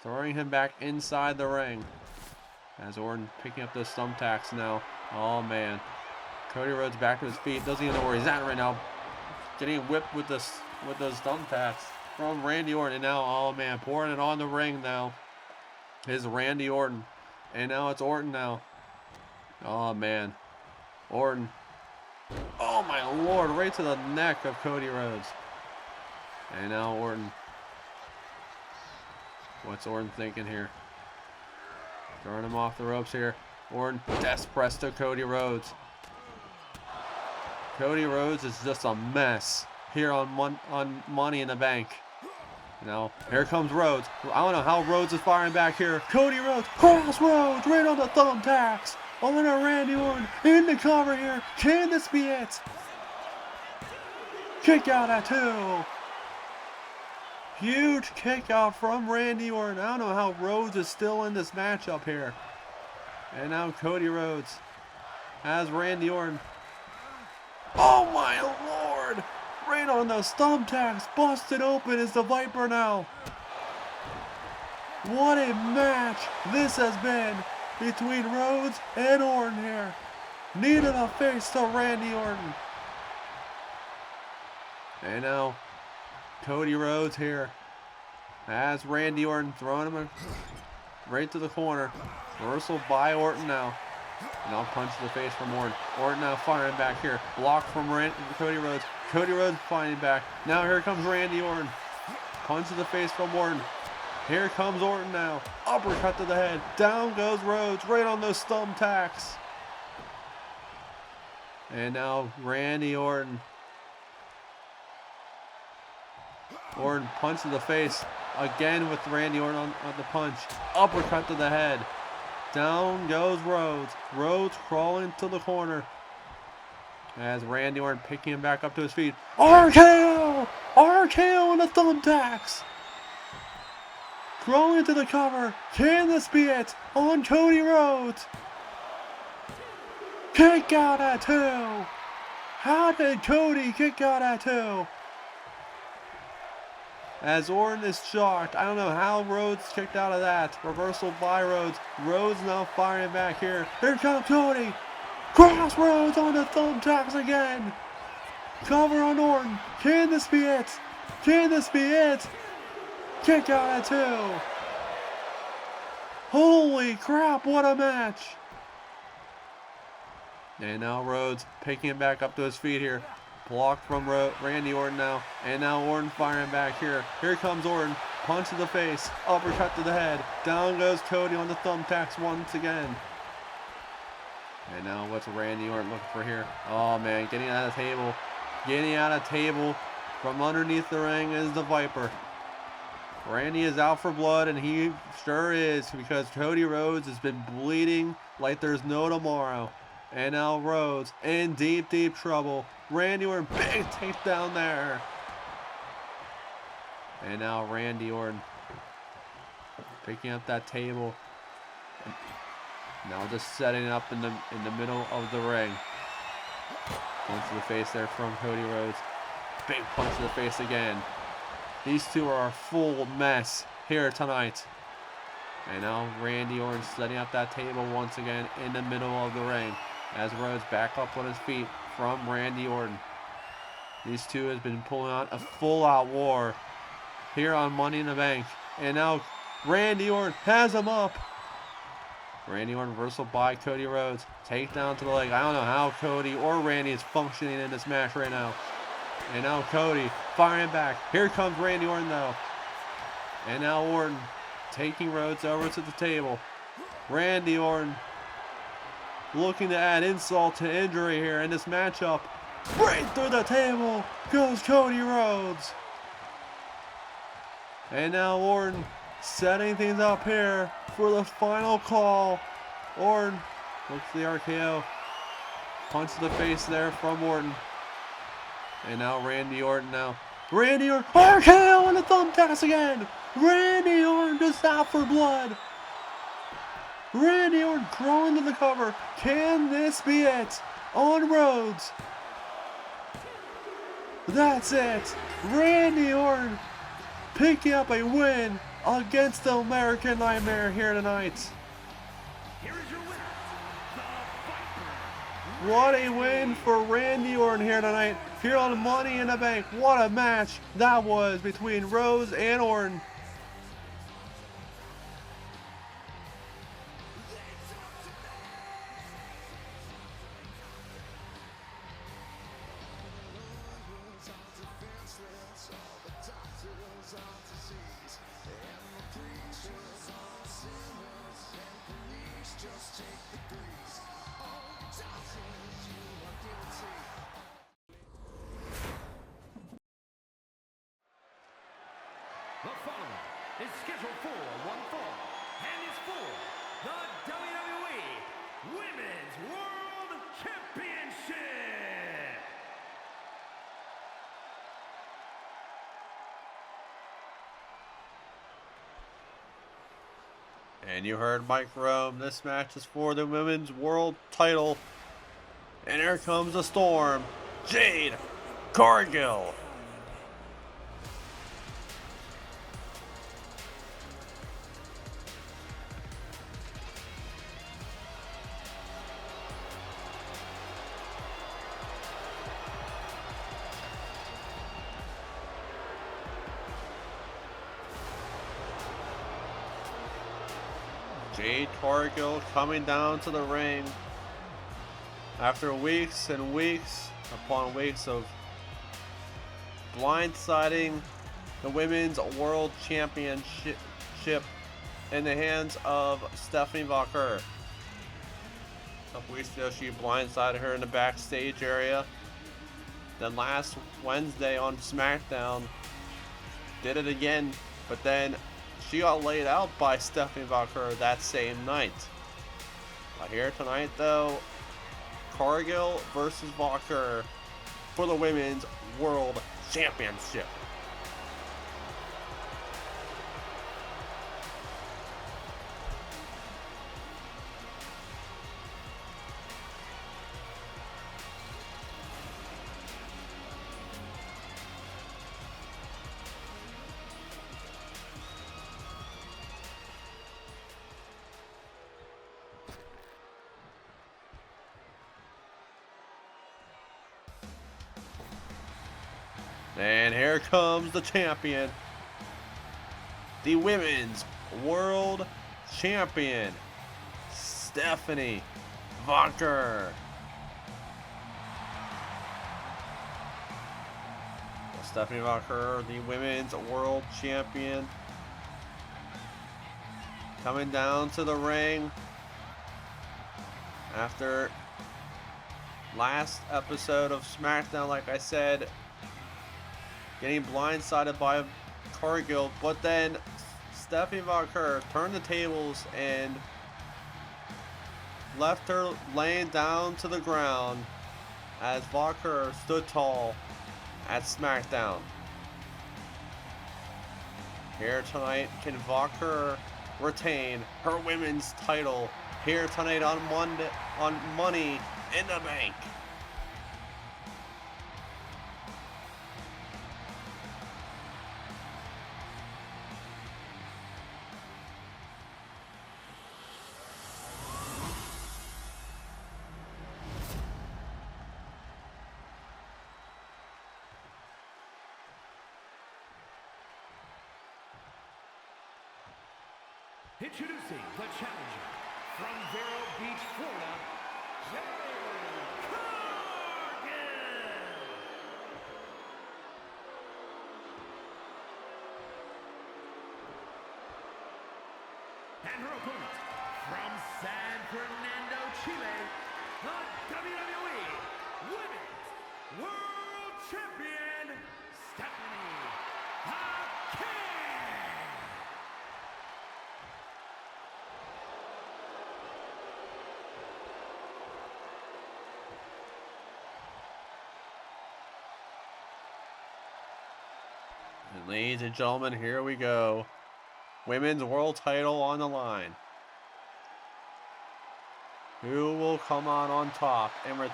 throwing him back inside the ring. As Orton picking up those thumbtacks now. Oh man. Cody Rhodes back to his feet. Doesn't even know where he's at right now. Getting whipped with those thumbtacks from Randy Orton. And now, oh man, pouring it on the ring now is Randy Orton. And now it's Orton now. Oh man. Orton. Oh my lord, right to the neck of Cody Rhodes. And now Orton. What's Orton thinking here? Throwing him off the ropes here. Orton desperate to Cody Rhodes. Cody Rhodes is just a mess here on Money in the Bank. You know, here comes Rhodes. I don't know how Rhodes is firing back here. Cody Rhodes, cross Rhodes, right on the thumbtacks. On a Randy Orton in the cover here. Can this be it? Kick out at 2. Huge kick out from Randy Orton. I don't know how Rhodes is still in this matchup here. And now Cody Rhodes has Randy Orton. Oh my lord! Right on those thumbtacks. Busted open is the Viper now. What a match this has been between Rhodes and Orton here. Knee to the face to Randy Orton. And now Cody Rhodes here has Randy Orton, throwing him right to the corner. Reversal by Orton now. Now punch to the face from Orton. Orton now firing back here. Block from Cody Rhodes. Cody Rhodes fighting back. Now here comes Randy Orton. Punch to the face from Orton. Here comes Orton now. Uppercut to the head. Down goes Rhodes right on those thumbtacks. And now Randy Orton. Orton punch to the face. Again with Randy Orton on the punch. Uppercut to the head. Down goes Rhodes. Rhodes crawling to the corner. As Randy Orton picking him back up to his feet. RKO! RKO on the thumbtacks. Crawling to the cover. Can this be it? On Cody Rhodes. Kick out at 2. How did Cody kick out at 2? As Orton is shocked. I don't know how Rhodes kicked out of that. Reversal by Rhodes. Rhodes now firing back here. Here comes Cody. Cross Rhodes on the thumbtacks again. Cover on Orton. Can this be it? Can this be it? Kick out at 2. Holy crap, what a match. And now Rhodes picking him back up to his feet here. Blocked from Randy Orton now. And now Orton firing back here. Here comes Orton. Punch to the face. Uppercut to the head. Down goes Cody on the thumbtacks once again. And now what's Randy Orton looking for here? Oh man, getting out of the table. Getting out of table from underneath the ring is the Viper. Randy is out for blood, and he sure is, because Cody Rhodes has been bleeding like there's no tomorrow. And now Rhodes in deep, deep trouble. Randy Orton, big takedown there. And now Randy Orton picking up that table. Now just setting it up in the middle of the ring. Punch to the face there from Cody Rhodes. Big punch to the face again. These two are a full mess here tonight. And now Randy Orton setting up that table once again in the middle of the ring. As Rhodes back up on his feet from Randy Orton. These two has been pulling out a full-out war here on Money in the Bank. And now Randy Orton has him up. Randy Orton reversal by Cody Rhodes. Takedown to the leg. I don't know how Cody or Randy is functioning in this match right now. And now Cody firing back. Here comes Randy Orton though. And now Orton taking Rhodes over to the table. Randy Orton looking to add insult to injury here in this matchup. Right through the table goes Cody Rhodes. And now Orton setting things up here for the final call. Orton looks for the RKO. Punch to the face there from Orton. And now Randy Orton now. Randy Orton, RKO on the thumbtacks again. Randy Orton just out for blood. Randy Orton crawling to the cover. Can this be it? On Rhodes. That's it. Randy Orton picking up a win against the American Nightmare here tonight. Here is your winner, the Viper. What a win for Randy Orton here tonight. Here on Money in the Bank. What a match that was between Rhodes and Orton. is scheduled for one fall and is for the WWE Women's World Championship. And you heard Mike Rome. This match is for the Women's World title. And here comes the Storm. Jade Cargill. Jade Cargill coming down to the ring after weeks and weeks upon weeks of blindsiding the Women's World Championship in the hands of Stephanie Walker. A couple weeks ago, she blindsided her in the backstage area. Then last Wednesday on SmackDown, did it again, but then she got laid out by Stephanie Walker that same night. Here tonight, though, Cargill versus Walker for the Women's World Championship. And here comes the champion, the Women's World Champion, Stephanie Walker. Stephanie Walker, the Women's World Champion, coming down to the ring after last episode of SmackDown, like I said, getting blindsided by Cargill, but then Stephanie Walker turned the tables and left her laying down to the ground as Walker stood tall at SmackDown. Here tonight, can Walker retain her women's title here tonight on Monday on Money in the Bank? Introducing the challenger from Vero Beach, Florida, Jade Cargill. And her opponent from San Fernando, Chile, the WWE Women's World Champion, Stephanie Walker. And ladies and gentlemen, here we go. Women's World title on the line. Who will come on top and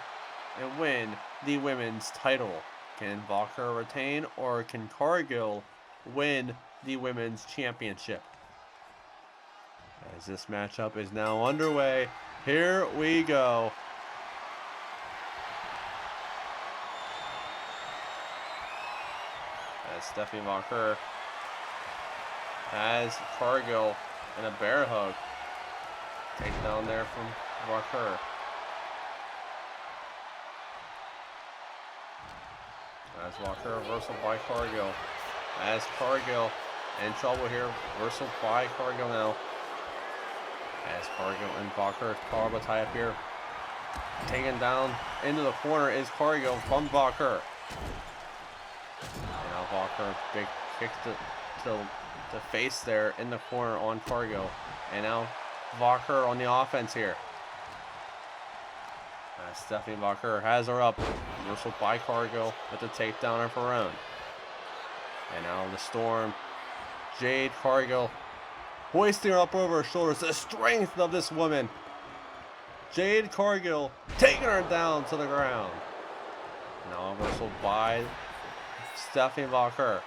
win the women's title? Can Walker retain, or can Cargill win the women's championship? As this matchup is now underway, here we go. As Stephanie Walker has Cargill in a bear hug. Take down there from Walker. As Walker reversal by Cargill. As Cargill in trouble here. Reversal by Cargill now. As Cargill and Walker collar tie up here. Taken down into the corner is Cargill from Walker. Now Walker big kick to to the face there in the corner on Cargill. And now Walker on the offense here. Stephanie Walker has her up. Reversal by Cargill with the takedown of her own. And now the Storm. Jade Cargill hoisting her up over her shoulders. The strength of this woman. Jade Cargill taking her down to the ground. Now reversal by Stephanie Walker.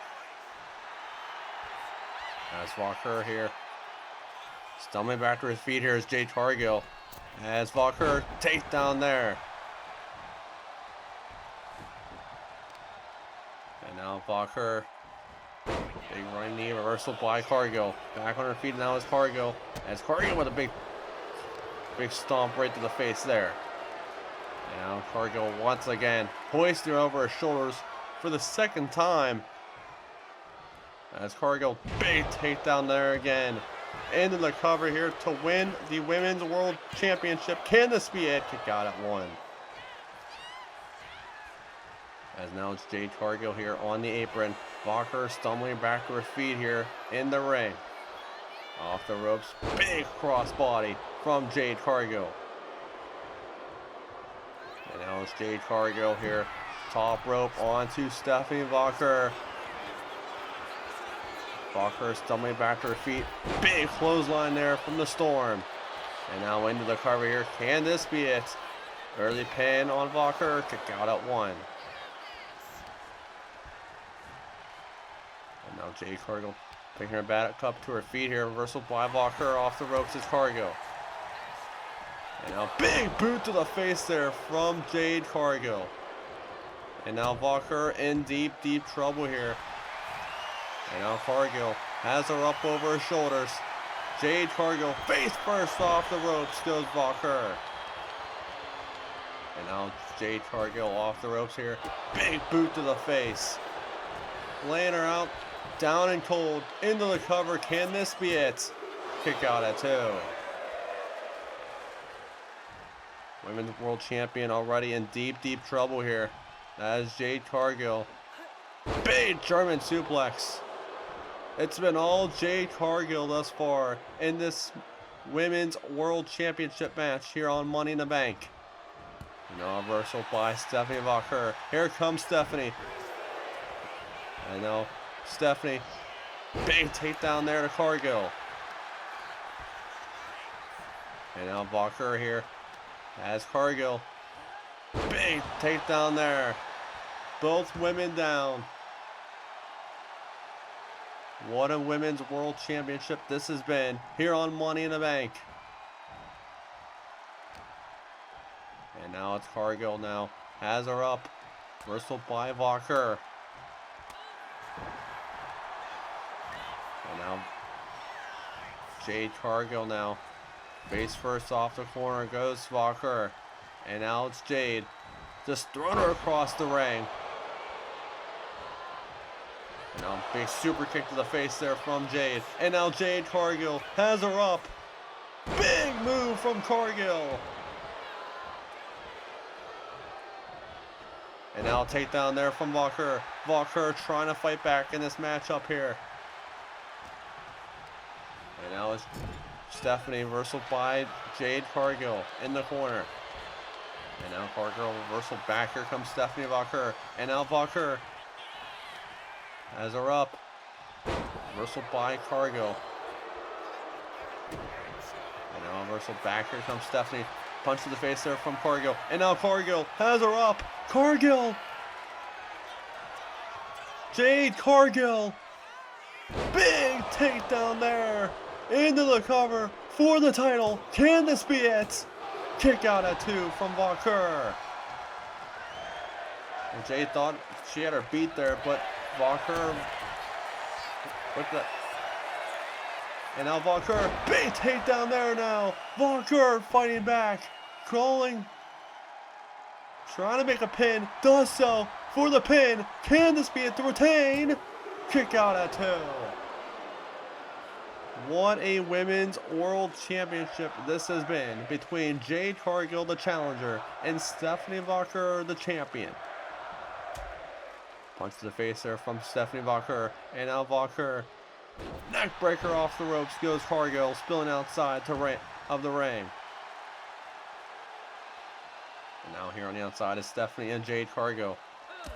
As Walker here. Stumbling back to his feet here is Jade Cargill. As Walker takedown there. And now Walker. Big running knee, reversal by Cargill. Back on her feet now is Cargill. As Cargill with a big stomp right to the face there. And now Cargill once again hoisting her over her shoulders for the second time. As Cargill, big takedown there again. Into the cover here to win the Women's World Championship. Can this be it? Kick out at 1. As now it's Jade Cargill here on the apron. Walker stumbling back to her feet here in the ring. Off the ropes. Big crossbody from Jade Cargill. And now it's Jade Cargill here. Top rope onto Stephanie Walker. Walker stumbling back to her feet. Big clothesline there from the Storm. And now into the cover here. Can this be it? Early pin on Walker. Kick out at 1. And now Jade Cargill picking her back up to her feet here. Reversal by Walker. Off the ropes is Cargill. And now big boot to the face there from Jade Cargill. And now Walker in deep trouble here. And now Cargill has her up over her shoulders. Jade Cargill face first off the ropes goes Walker. And now Jade Cargill off the ropes here. Big boot to the face. Laying her out, down and cold, into the cover. Can this be it? Kick out at 2. Women's World Champion already in deep trouble here. That is Jade Cargill. Big German suplex. It's been all Jade Cargill thus far in this Women's World Championship match here on Money in the Bank. Now reversal by Stephanie Walker. Here comes Stephanie. And now Stephanie. Big takedown there to Cargill. And now Walker here as Cargill. Big takedown there. Both women down. What a Women's World Championship this has been here on Money in the Bank. And now it's Cargill now. Has her up. Reversal by Walker. And now Jade Cargill now. Face first off the corner goes Walker. And now it's Jade. Just throwing her across the ring. And now big super kick to the face there from Jade. And now Jade Cargill has her up. Big move from Cargill. And now takedown there from Walker. Walker trying to fight back in this matchup here. And now it's Stephanie reversal by Jade Cargill in the corner. And now Cargill reversal back. Here comes Stephanie Walker. And now Walker has her up. Reversal by Cargill. And now reversal back. Here comes Stephanie. Punch to the face there from Cargill. And now Cargill has her up. Cargill. Jade Cargill. Big takedown there. Into the cover for the title. Can this be it? Kick out at 2 from Walker. And Jade thought she had her beat there, but Walker with the... And now Walker, big takedown there now. Walker fighting back, crawling, trying to make a pin, does so for the pin. Can this be it to retain? Kick out at 2. What a Women's World Championship this has been between Jade Cargill, the challenger, and Stephanie Walker, the champion. Punch to the face there from Stephanie Walker. And now Walker Neck breaker off the ropes goes Cargill, spilling outside of the ring. And now here on the outside is Stephanie and Jade Cargill.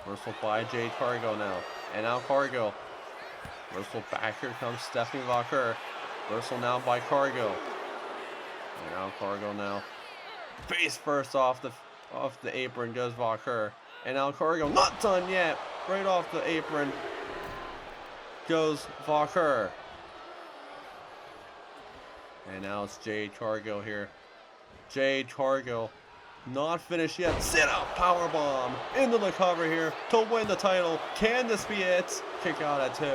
Reversal by Jade Cargill now. And now Cargill. Reversal back, here comes Stephanie Walker. Reversal now by Cargill. And now Cargill now. Face first off the apron goes Walker. And now Cargill, not done yet. Right off the apron goes Walker. And now it's Jade Cargill here. Jade Cargill, not finished yet. Sit up powerbomb into the cover here to win the title. Can this be it? Kick out at 2.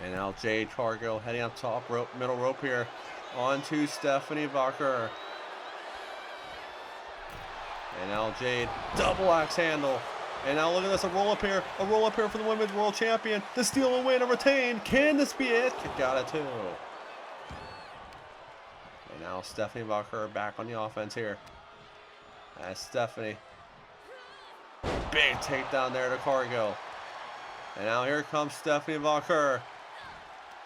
And now Jade Cargill heading up top rope, middle rope here. On to Stephanie Walker. And now Jade, double axe handle. And now look at this, a roll up here for the Women's World Champion. To steal and win and retain. Can this be it? Kick out at 2. And now Stephanie Walker back on the offense here. As Stephanie. Big takedown there to Cargill. And now here comes Stephanie Walker.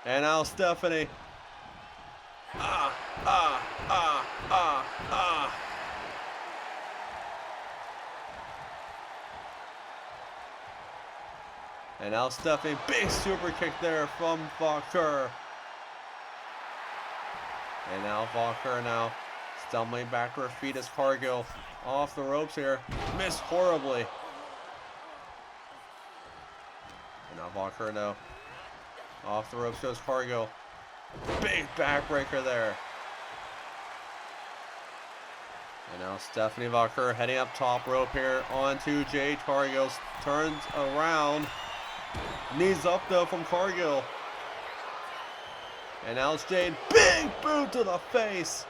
And now Stephanie. And now Stephanie, big super kick there from Walker. And now Walker now stumbling back to her feet as Cargill off the ropes here. Missed horribly. And now Walker now. Off the ropes goes Cargill. Big backbreaker there. And now Stephanie Walker heading up top rope here onto Jade Cargill. Turns around. Knees up though from Cargill. And now it's Jade. Big boot to the face.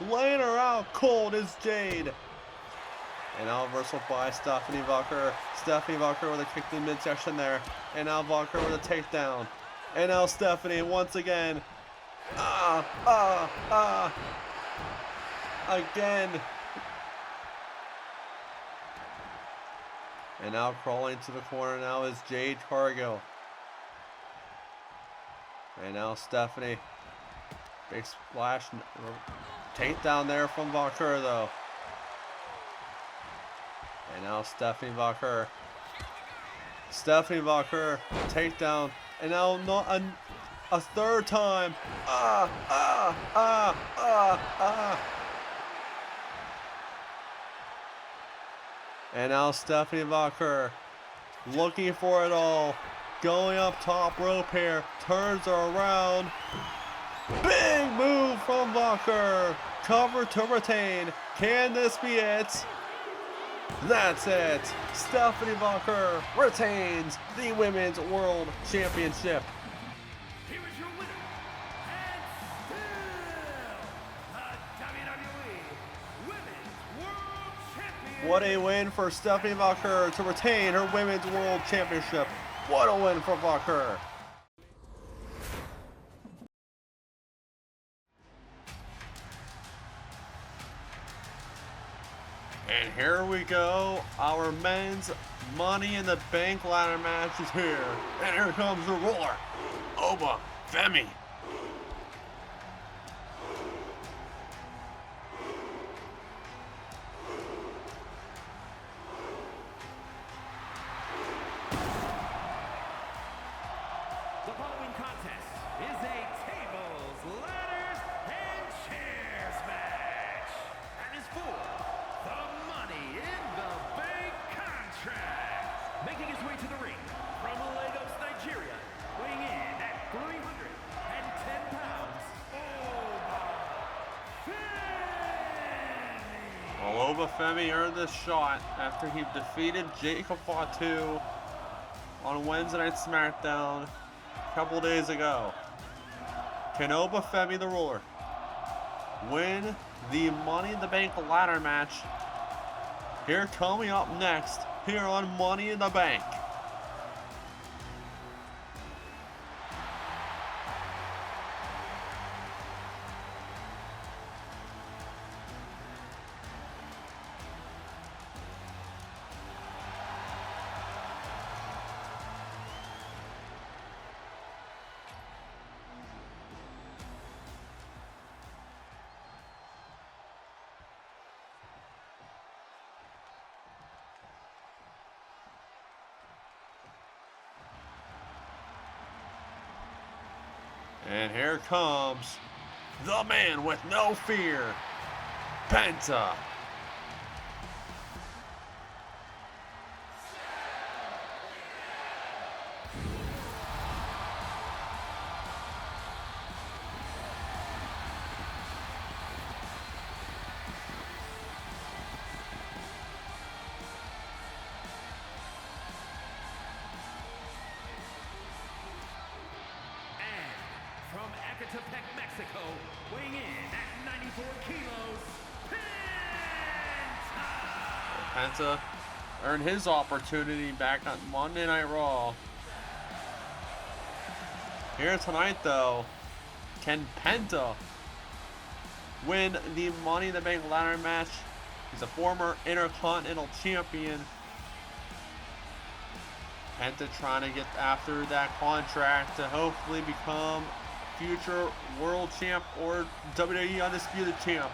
Laying her out cold is Jade. And now reversal by Stephanie Walker. Stephanie Walker with a kick to the midsection there. And now Walker with a takedown. And now Stephanie once again. Again. And now crawling to the corner now is Jade Cargill. And now Stephanie. Big splash. Takedown there from Walker though. And now Stephanie Walker. Stephanie Walker. Takedown. And now not a third time. And now Stephanie Walker looking for it all. Going up top rope here. Turns her around. Big move from Walker. Cover to retain. Can this be it? That's it. Stephanie Walker retains the Women's World Championship. Here is your winner, and still the WWE Women's World Champion. What a win for Stephanie Walker to retain her Women's World Championship. What a win for Walker. And here we go. Our men's Money in the Bank ladder match is here. And here comes the ruler, Oba Femi. The following contest is a tables, ladders, and chairs match, and is for the Money in the Bank contract. Making his way to the ring from Lagos, Nigeria, weighing in at 310 pounds, Oba Femi. Well, Oba Femi earned this shot after he defeated Jacob Fatu on Wednesday Night SmackDown a couple days ago. Can Oba Femi, the ruler, win the Money in the Bank ladder match? Here coming up next, here on Money in the Bank. And here comes the man with no fear, Penta. Mexico, weighing in at 94 kilos, Penta earned his opportunity back on Monday Night Raw. Here tonight, though, can Penta win the Money in the Bank ladder match? He's a former Intercontinental Champion. Penta trying to get after that contract to hopefully become future World Champ or WWE Undisputed Champ.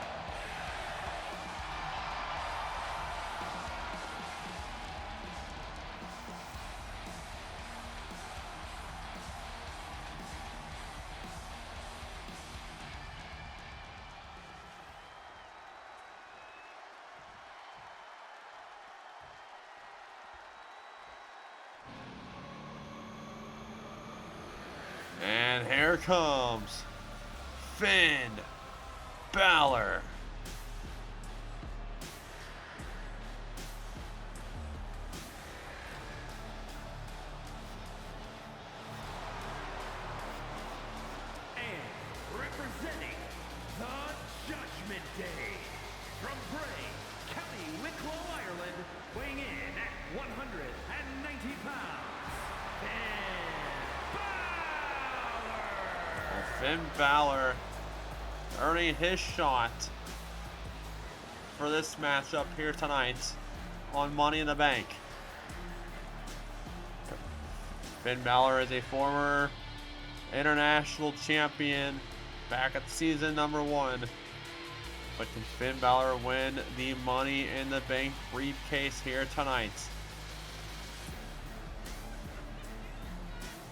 And here comes Finn Balor. And representing the Judgment Day, from Bray, County Wicklow, Ireland, weighing in at 190 pounds, Finn Balor earning his shot for this matchup here tonight on Money in the Bank. Finn Balor is a former international champion back at season number 1. But can Finn Balor win the Money in the Bank briefcase here tonight?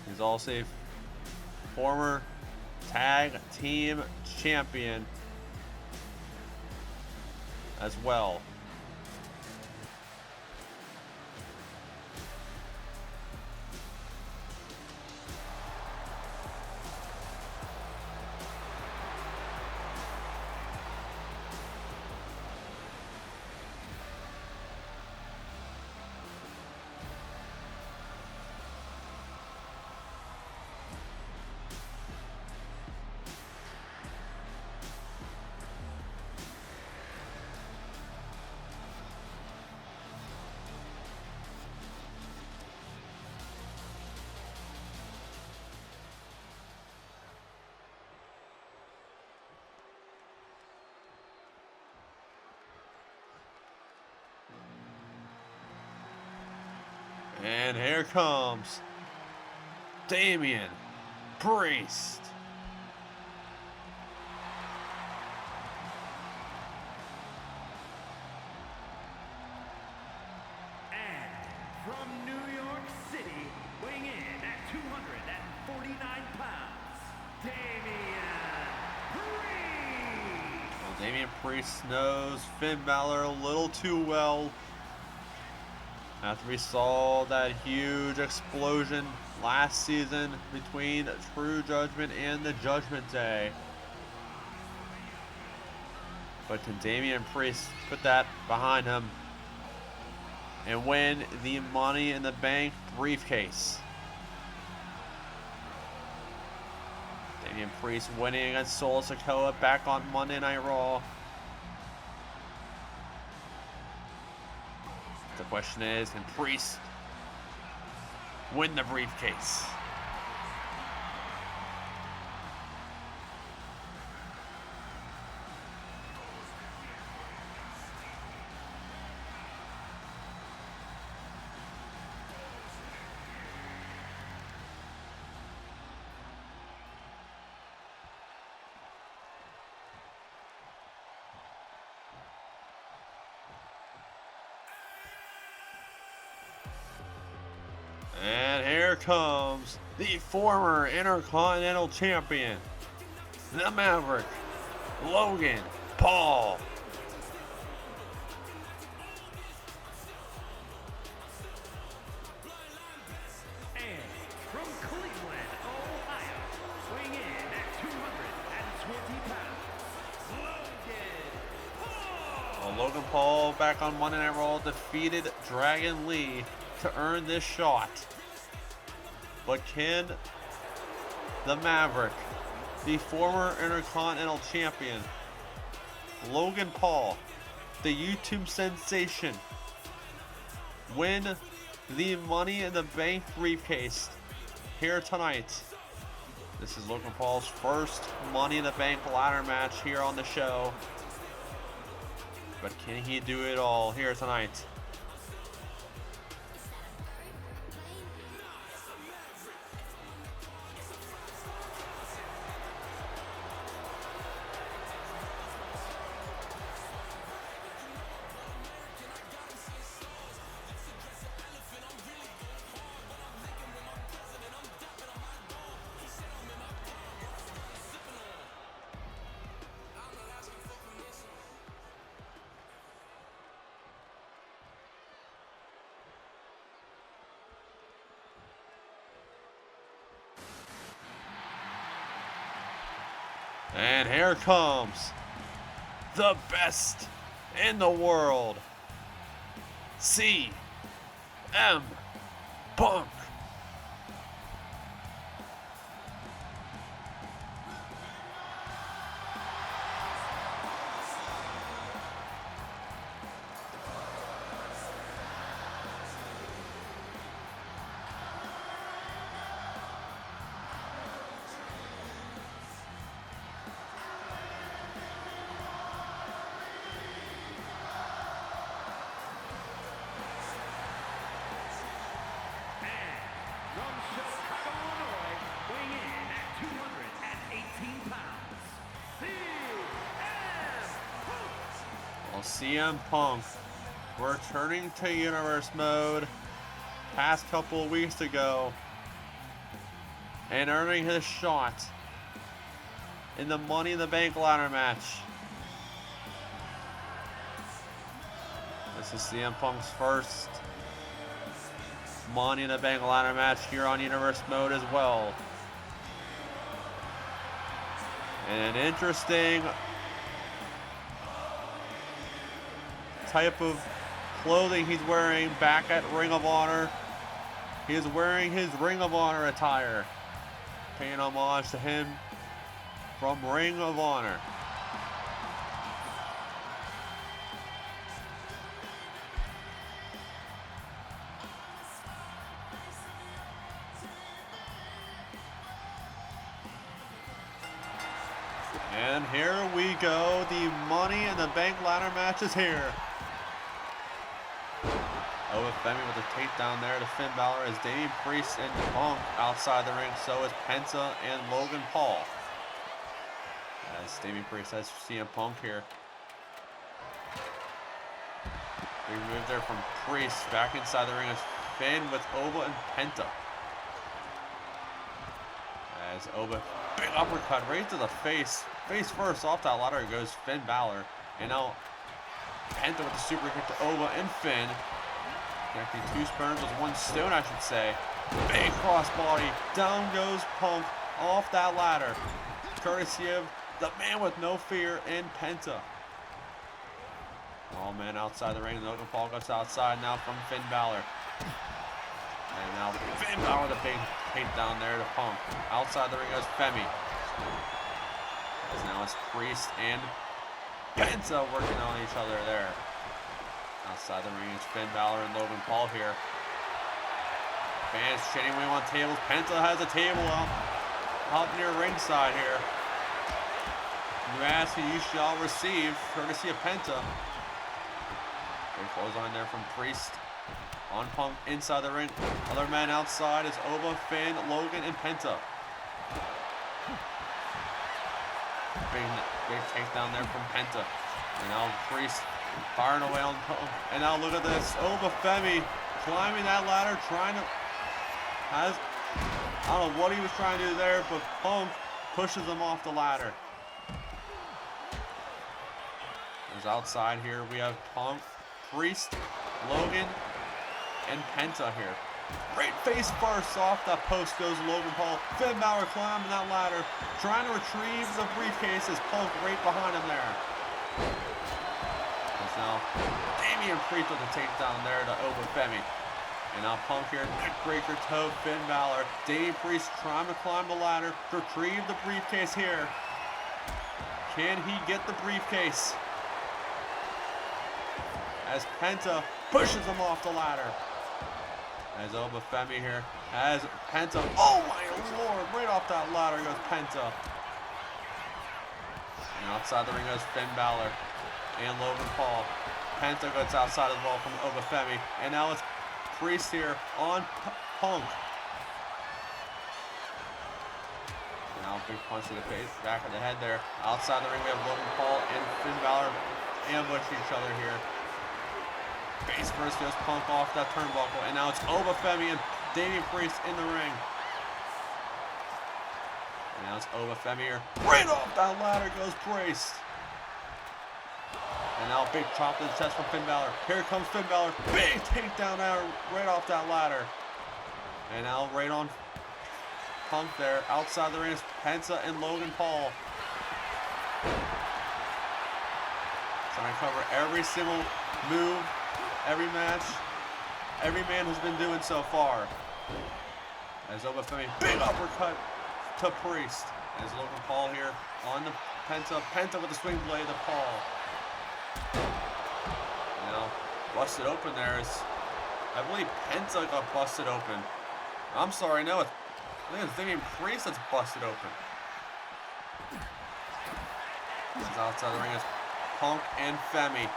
He's also a former tag team champion as well. And here comes Damian Priest. And from New York City, weighing in at 249 pounds, Damian Priest. Well, Damian Priest knows Finn Balor a little too well. After we saw that huge explosion last season between True Judgment and the Judgment Day. But can Damian Priest put that behind him and win the Money in the Bank briefcase? Damian Priest winning against Solo Sikoa back on Monday Night Raw. The question is, can Priest win the briefcase? And here comes the former Intercontinental Champion, the Maverick, Logan Paul. And from Cleveland, Ohio, weighing in at 220 pounds, Logan Paul. Well, Logan Paul back on Monday Night Raw defeated Dragon Lee to earn this shot. But can the Maverick, the former Intercontinental Champion, Logan Paul, the YouTube sensation, win the Money in the Bank briefcase here tonight? This is Logan Paul's first Money in the Bank ladder match here on the show. But can he do it all here tonight? And here comes the best in the world, CM Punk. From Chicago, Illinois, weighing in at 218 pounds, CM Punk. Well, CM Punk returning to Universe mode past couple of weeks ago and earning his shot in the Money in the Bank ladder match. This is CM Punk's first Money in the Bank ladder match here on Universe mode as well. And an interesting type of clothing he's wearing back at Ring of Honor. He is wearing his Ring of Honor attire, paying homage to him from Ring of Honor. And here we go, the Money in the Bank ladder match is here. With Femi with a takedown there to Finn Balor as Damian Priest and Punk outside the ring. So is Penta and Logan Paul. As Damian Priest has CM Punk here. We moved there from Priest back inside the ring as Finn with Oba and Penta. As Oba, big uppercut right to the face. Face first off that ladder goes Finn Balor. And now Penta with the super kick to Oba and Finn. Connecting two sperms with one stone, I should say. Big crossbody. Down goes Punk off that ladder. Courtesy of the man with no fear in Penta. Oh man, outside the ring. Logan Paul goes outside now from Finn Balor. And now Finn Balor with a big takedown there to Punk. Outside the ring goes Femi. As now it's Priest and Penta working on each other there. Outside the ring, it's Finn Balor and Logan Paul here. Fans chanting we want tables. Penta has a table up near ringside here. You ask and you shall receive, courtesy of Penta. Big clothesline there from Priest on Punk inside the ring. Other men outside is Oba, Finn, Logan, and Penta. Big takedown there from Penta. And now Priest firing away on Punk. And now look at this. Oba Femi climbing that ladder, trying to I don't know what he was trying to do there, but Punk pushes him off the ladder. There's outside here. We have Punk, Priest, Logan, and Penta here. Great face first. Off that post goes Logan Paul. Finn Balor climbing that ladder, trying to retrieve the briefcase as Punk right behind him there. There's now Damian Priest with the takedown there to Obafemi. And now Punk here, neckbreaker toe, Finn Balor. Damian Priest trying to climb the ladder, retrieve the briefcase here. Can he get the briefcase? As Penta pushes him off the ladder. As Obafemi here has Penta. Oh my lord, right off that ladder goes Penta. And outside the ring goes Finn Balor and Logan Paul. Penta gets outside as well from Obafemi. And now it's Priest here on Punk. Now big punch to the face, back of the head there. Outside the ring we have Logan Paul and Finn Balor ambush each other here. Face first goes Punk off that turnbuckle, and now it's Obafemi and Damian Priest in the ring. And now it's Obafemi here. Right off that ladder goes Priest. And now a big chop to the chest from Finn Balor. Here comes Finn Balor. Big takedown there right off that ladder. And now right on Punk there. Outside the ring is Penta and Logan Paul. Trying to cover every single move, every match, every man has been doing so far. As Obafemi, big uppercut to Priest. As Logan Paul here on the Penta. Penta with the swing blade to Paul. Now, busted open there is, I believe Penta got busted open. I'm sorry, no, I think it's Damian Priest that's busted open. This is outside the ring is Punk and Femi.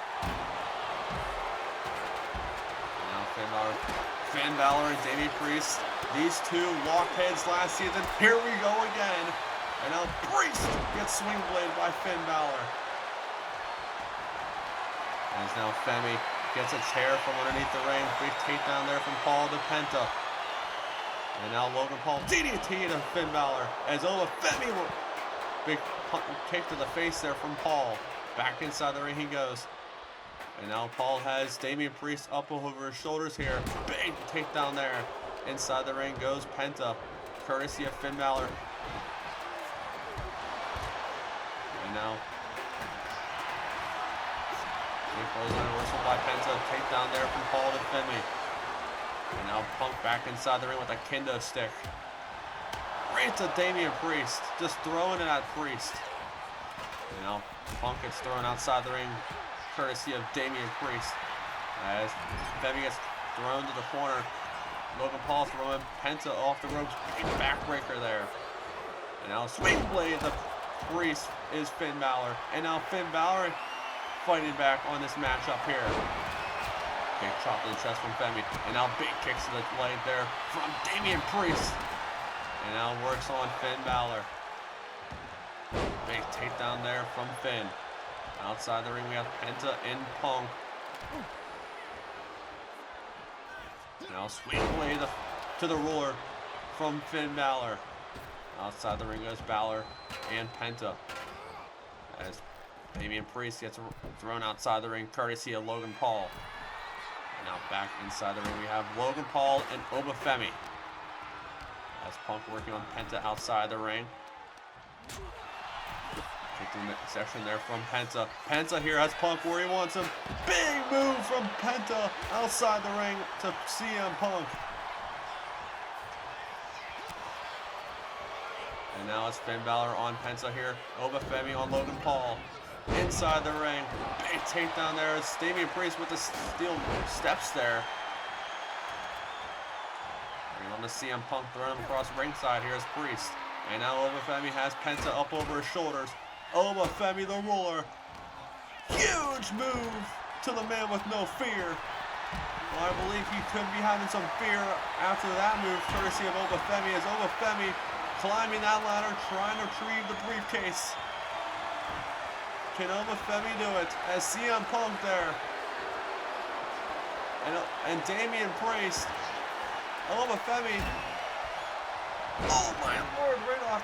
Now Finn Balor and Damian Priest. These two locked heads last season. Here we go again. And now Priest gets swing bladed by Finn Balor. As now Femi gets a chair from underneath the ring. Big takedown there from Paul to Penta. And now Logan Paul DDT to Finn Balor. As Femi will big kick to the face there from Paul. Back inside the ring he goes. And now Paul has Damian Priest up over his shoulders here. Big takedown there. Inside the ring goes Penta, courtesy of Finn Balor. And now close on reversal by Penta. Takedown there from Paul to Femi. And now Punk back inside the ring with a kendo stick. Right to Damian Priest. Just throwing it at Priest. And now Punk gets thrown outside the ring, courtesy of Damian Priest. As Femi gets thrown to the corner. Logan Paul throwing Penta off the ropes. Big backbreaker there. And now swing blade to Priest is Finn Balor. And now Finn Balor fighting back on this matchup here. Big chop to the chest from Femi. And now big kicks to the leg there from Damian Priest. And now works on Finn Balor. Big takedown there from Finn. Outside the ring we have Penta and Punk. Now swing blade to the ruler from Finn Balor. Outside the ring goes Balor and Penta. As Damian Priest gets thrown outside the ring, courtesy of Logan Paul. And now back inside the ring we have Logan Paul and Obafemi. As Punk working on Penta outside the ring. Taking the section there from Penta. Penta here has Punk where he wants him. Big move from Penta outside the ring to CM Punk. And now it's Finn Balor on Penta here. Obafemi on Logan Paul. Inside the ring. Big takedown there. It's Damian Priest with the steel steps there. Bring on the CM Punk, throwing him across ringside. Here's Priest. And now Obafemi has Penta up over his shoulders. Obafemi the ruler. Huge move to the man with no fear. Well, I believe he could be having some fear after that move, courtesy of Obafemi, as Obafemi climbing that ladder, trying to retrieve the briefcase. Can Obafemi do it? As CM Punk there. And Damian Priest. Obafemi Oh my lord, right off.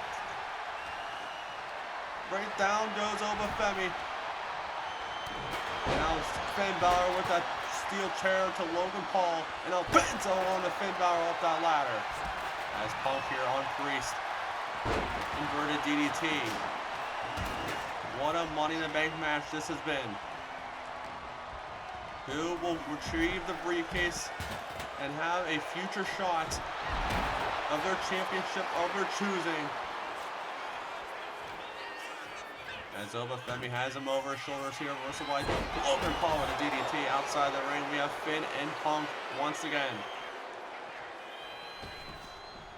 Right down goes Obafemi. And now Finn Balor with that steel chair to Logan Paul. And now Penta on the Finn Balor up that ladder. As Punk here on Priest. Inverted DDT. What a Money in the Bank match this has been. Who will retrieve the briefcase and have a future shot of their championship of their choosing? As Obafemi has him over his shoulders here, reversal by Logan Paul with a DDT outside the ring. We have Finn and Punk once again.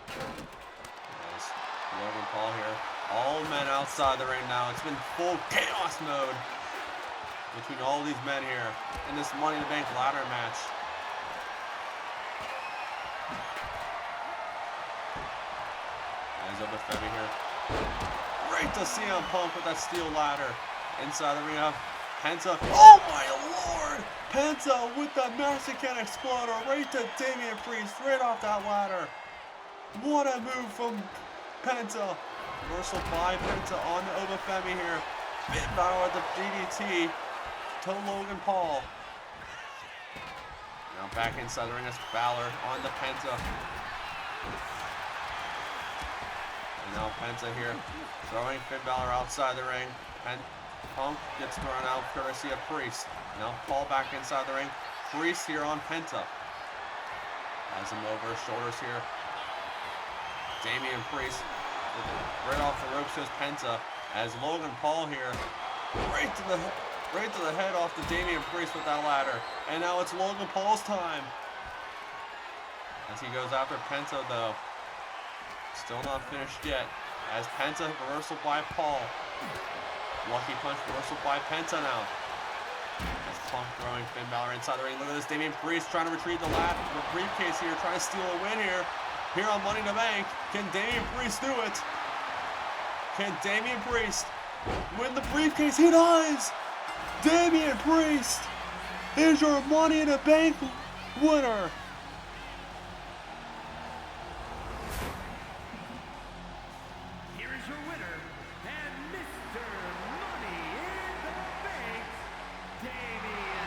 As Logan Paul here, all men outside the ring now. It's been full chaos mode between all these men here in this Money in the Bank ladder match. As Obafemi here. Great to see CM Punk with that steel ladder. Inside the ring, have Penta. Oh my lord! Penta with the Mexican Exploder right to Damian Priest, right off that ladder. What a move from Penta. Reversal by Penta on the Obafemi here. Finn Balor with the DDT to Logan Paul. Now back inside the ring, that's Balor on the Penta. And now Penta here, throwing Finn Balor outside the ring. Punk gets thrown out courtesy of Priest. Now Paul back inside the ring. Priest here on Penta. Has him over his shoulders here. Damian Priest right off the ropes goes Penta. As Logan Paul here, right to the head off the Damian Priest with that ladder. And now it's Logan Paul's time. As he goes after Penta though. Still not finished yet. As Penta, reversal by Paul. Lucky punch, reversal by Penta now. As Punk throwing Finn Balor inside the ring. Look at this, Damian Priest trying to retrieve the briefcase here, trying to steal a win here. Here on Money in the Bank. Can Damian Priest do it? Can Damian Priest win the briefcase? He does! Damian Priest is your Money in the Bank winner.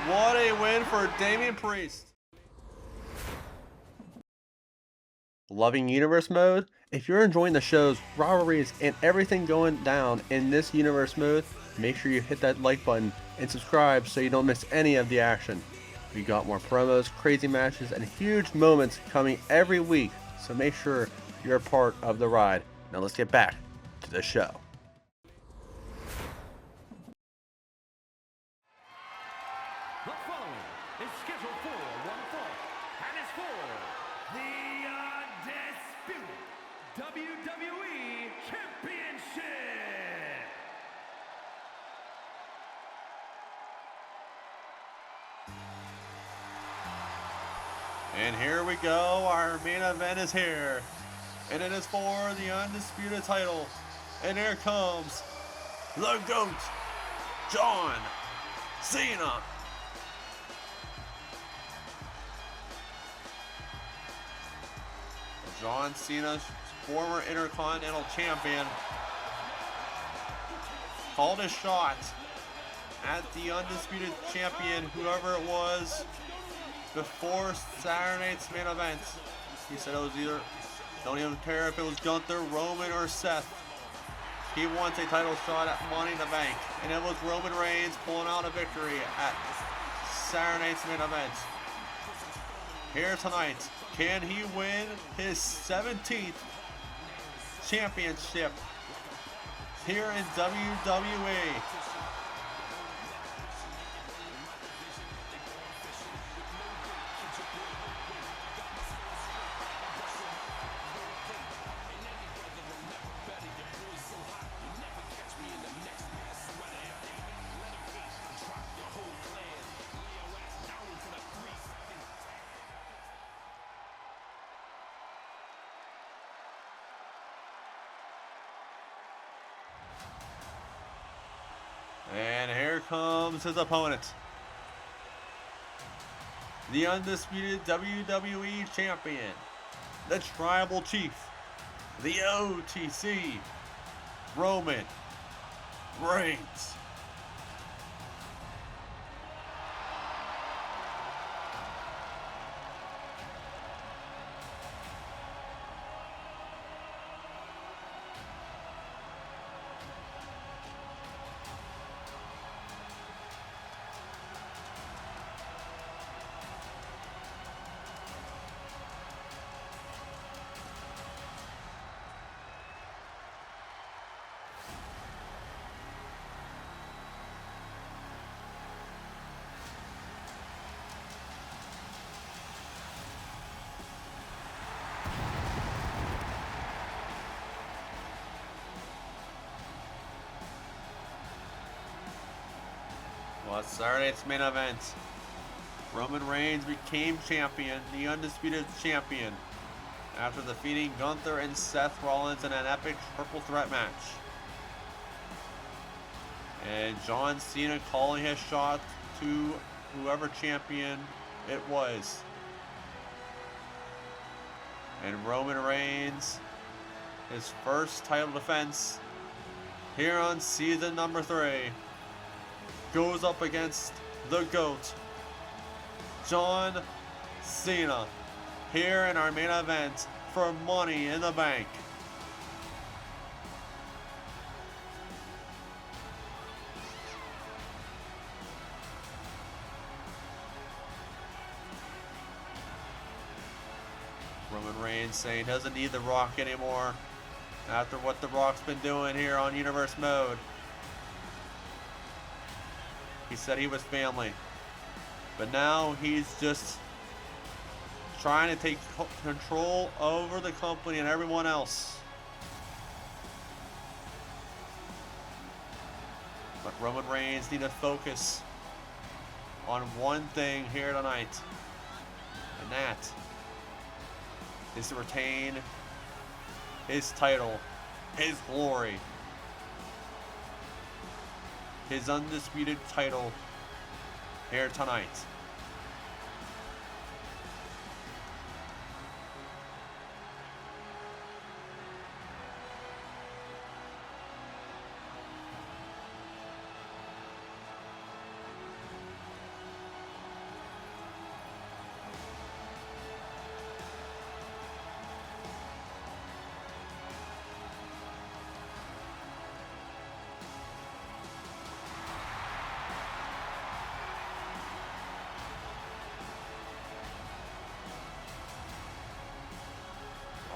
What a win for Damian Priest. Loving Universe Mode? If you're enjoying the shows, rivalries, and everything going down in this Universe Mode, make sure you hit that like button and subscribe so you don't miss any of the action. We got more promos, crazy matches, and huge moments coming every week, so make sure you're a part of the ride. Now let's get back to the show. The following is scheduled for one fall, and is for the undisputed WWE Championship. And here we go, our main event is here. And it is for the undisputed title. And here comes the GOAT, John Cena. John Cena's former Intercontinental Champion called a shot at the undisputed champion, whoever it was, before Saturday night's main event. He said it was either, don't even care if it was Gunther, Roman, or Seth. He wants a title shot at Money in the Bank. And it was Roman Reigns pulling out a victory at Saturday night's main event. Here tonight, can he win his 17th championship here in WWE? And here comes his opponent, the undisputed WWE Champion, the Tribal Chief, the OTC Roman Reigns. Well, Saturday's main event. Roman Reigns became champion, the undisputed champion, after defeating Gunther and Seth Rollins in an epic triple threat match. And John Cena calling his shot to whoever champion it was. And Roman Reigns, his first title defense here on season number 3, goes up against the GOAT, John Cena, here in our main event for Money in the Bank. Roman Reigns saying he doesn't need The Rock anymore after what The Rock's been doing here on Universe Mode. He said he was family, but now he's just trying to take control over the company and everyone else. But Roman Reigns needs to focus on one thing here tonight, and that is to retain his title, his glory, his undisputed title here tonight.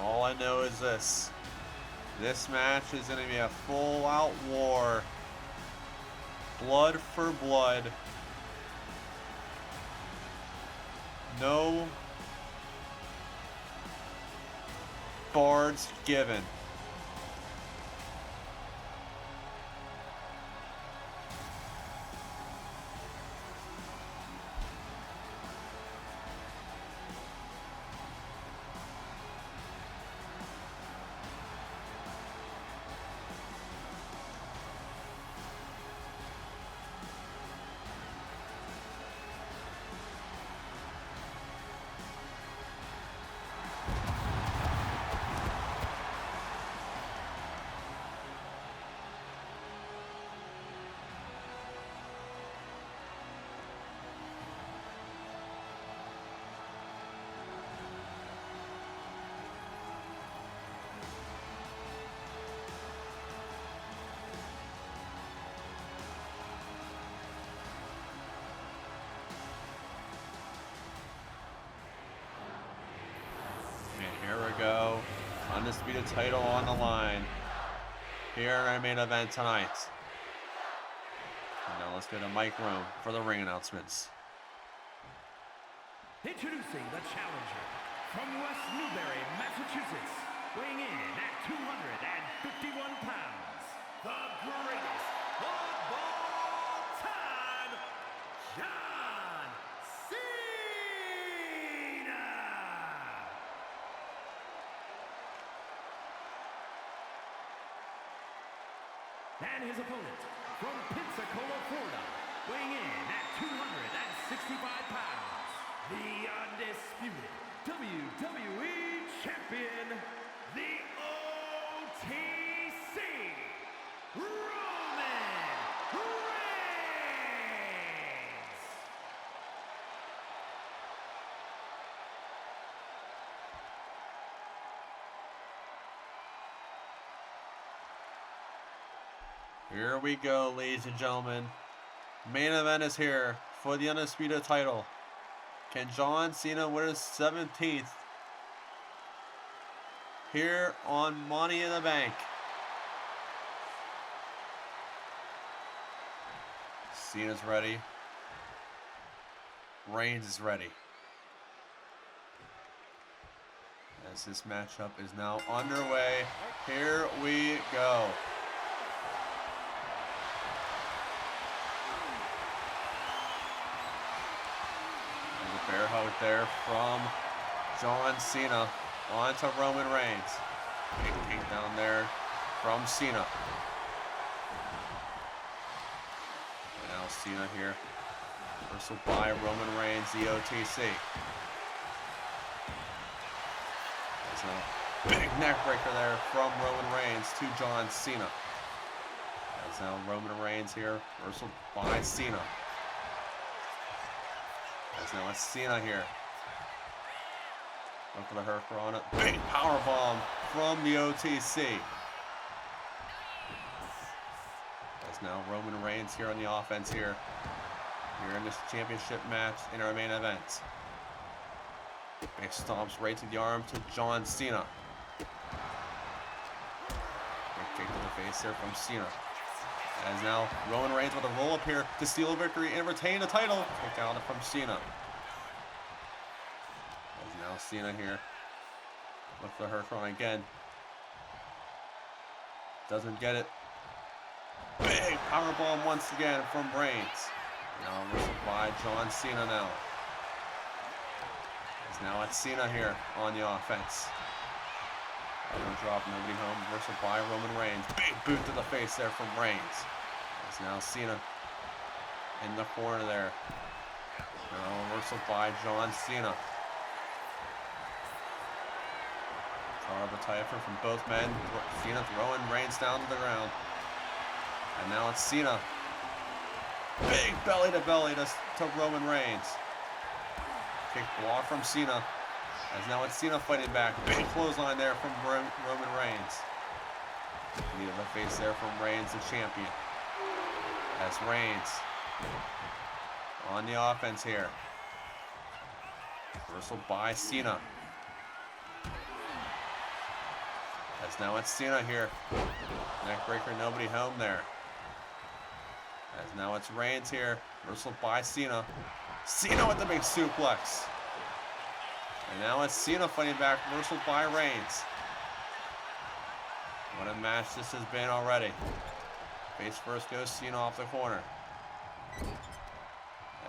All I know is this. This match is going to be a full-out war. Blood for blood. No bards given. Here we go. Undisputed title on the line. Here in our main event tonight. And now let's go to Mike Room for the ring announcements. Introducing the challenger from West Newbury, Massachusetts, weighing in at 251 pounds, the greatest of all time, John Cena! And his opponent from Pensacola, Florida, weighing in at 265 pounds, the undisputed WWE Champion, the Here we go, ladies and gentlemen. Main event is here for the Undisputed title. Can John Cena win his 17th here on Money in the Bank? Cena's ready. Reigns is ready. As this matchup is now underway. Here we go. There's a bear hug there from John Cena onto Roman Reigns. Big takedown there from Cena. And now Cena here. Reversal by Roman Reigns, the OTC. There's a big neck breaker there from Roman Reigns to John Cena. As now Roman Reigns here, reversal by Cena. As now it's Cena here. Look for the Hurricane. Big power bomb from the OTC. As now Roman Reigns here on the offense here. Here in this championship match in our main event. Big stomps right to the arm to John Cena. Big kick to the face there from Cena. As now Roman Reigns with a roll up here to steal a victory and retain the title. Kick out from Cena. As now Cena here. Look for the Hurricane again. Doesn't get it. Big powerbomb once again from Reigns. Now reversal by John Cena now. As now it's Cena here on the offense. Elbow drop, nobody home. Reversal by Roman Reigns. Big boot to the face there from Reigns. As now Cena in the corner there. Now reversal by John Cena. Horrible effort from both men. Cena throwing Reigns down to the ground. And now it's Cena. Big belly to belly to Roman Reigns. Kick block from Cena. As now it's Cena fighting back. Big clothesline there from Roman Reigns. Knee to the face there from Reigns, the champion. As Reigns on the offense here. Reversal by Cena. As now it's Cena here. Neckbreaker, nobody home there. As now it's Reigns here. Reversal by Cena. Cena with the big suplex. And now it's Cena fighting back. Reversal by Reigns. What a match this has been already. Face first goes Cena off the corner.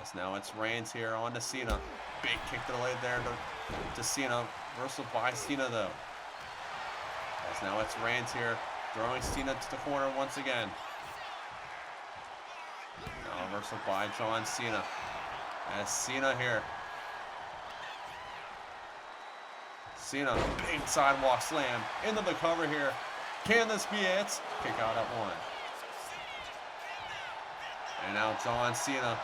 As now it's Reigns here on to Cena. Big kick to the leg there to Cena. Reversal by Cena though. As now it's Reigns here. Throwing Cena to the corner once again. Now reversal by John Cena. As Cena here. Cena, big sidewalk slam into the cover here. Can this be it? Kick out at one. And now John Cena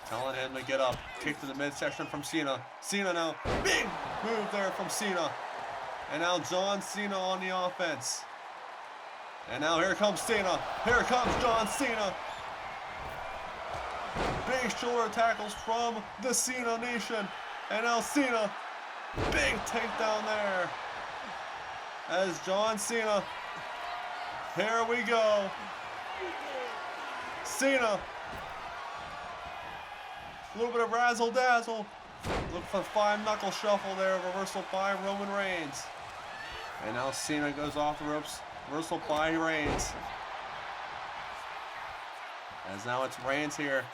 telling him to get up. Kick to the midsection from Cena. Cena now, big move there from Cena. And now John Cena on the offense. And now here comes Cena. Here comes John Cena. Big shoulder tackles from the Cena Nation. And now Cena. Big takedown there. As John Cena. Here we go. Cena. A little bit of razzle dazzle. Look for 5-knuckle shuffle there. Reversal by Roman Reigns. And now Cena goes off the ropes. Reversal by Reigns. As now it's Reigns here.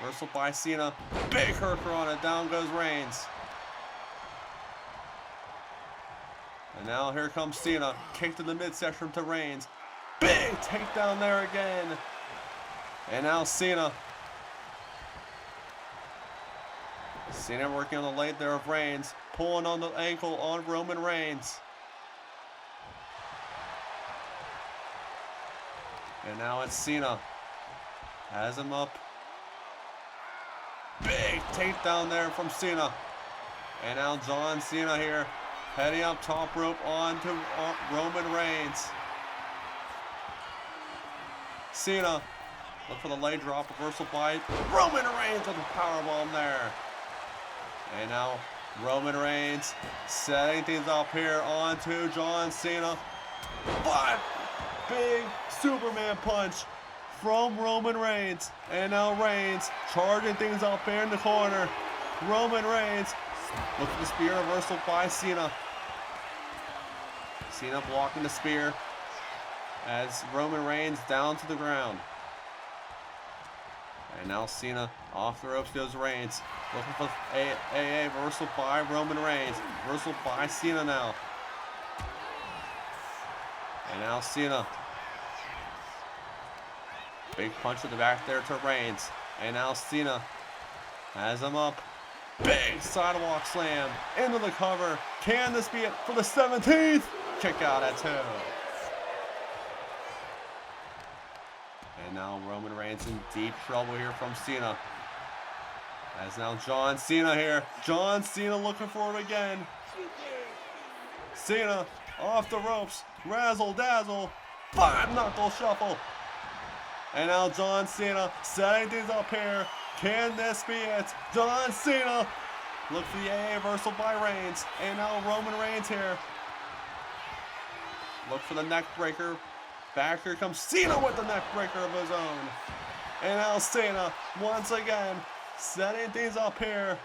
Reversal by Cena. Big Hurricane. Down goes Reigns. And now here comes Cena. Kick to the midsection to Reigns. Big takedown there again. And now Cena. Cena working on the leg there of Reigns. Pulling on the ankle on Roman Reigns. And now it's Cena. Has him up. Big takedown there from Cena. And now John Cena here. Heading up top rope onto Roman Reigns. Cena, look for the leg drop, reversal by Roman Reigns with a powerbomb there. And now Roman Reigns setting things up here onto John Cena. But big Superman punch from Roman Reigns. And now Reigns charging things up here in the corner. Roman Reigns looking for the spear reversal by Cena. Cena blocking the spear as Roman Reigns down to the ground. And now Cena off the ropes goes Reigns. Looking for AA reversal by Roman Reigns. Reversal by Cena now. And now Cena. Big punch to the back there to Reigns. And now Cena has him up. Big sidewalk slam into the cover. Can this be it for the 17th? Kick out at 2. And now Roman Reigns in deep trouble here from Cena. As now John Cena here. John Cena looking for it again. Cena off the ropes. Razzle dazzle. 5-knuckle shuffle. And now John Cena setting things up here. Can this be it? John Cena. Look for the AA reversal by Reigns. And now Roman Reigns here. Look for the neck breaker. Back here comes Cena with the neck breaker of his own. And now Cena once again setting things up here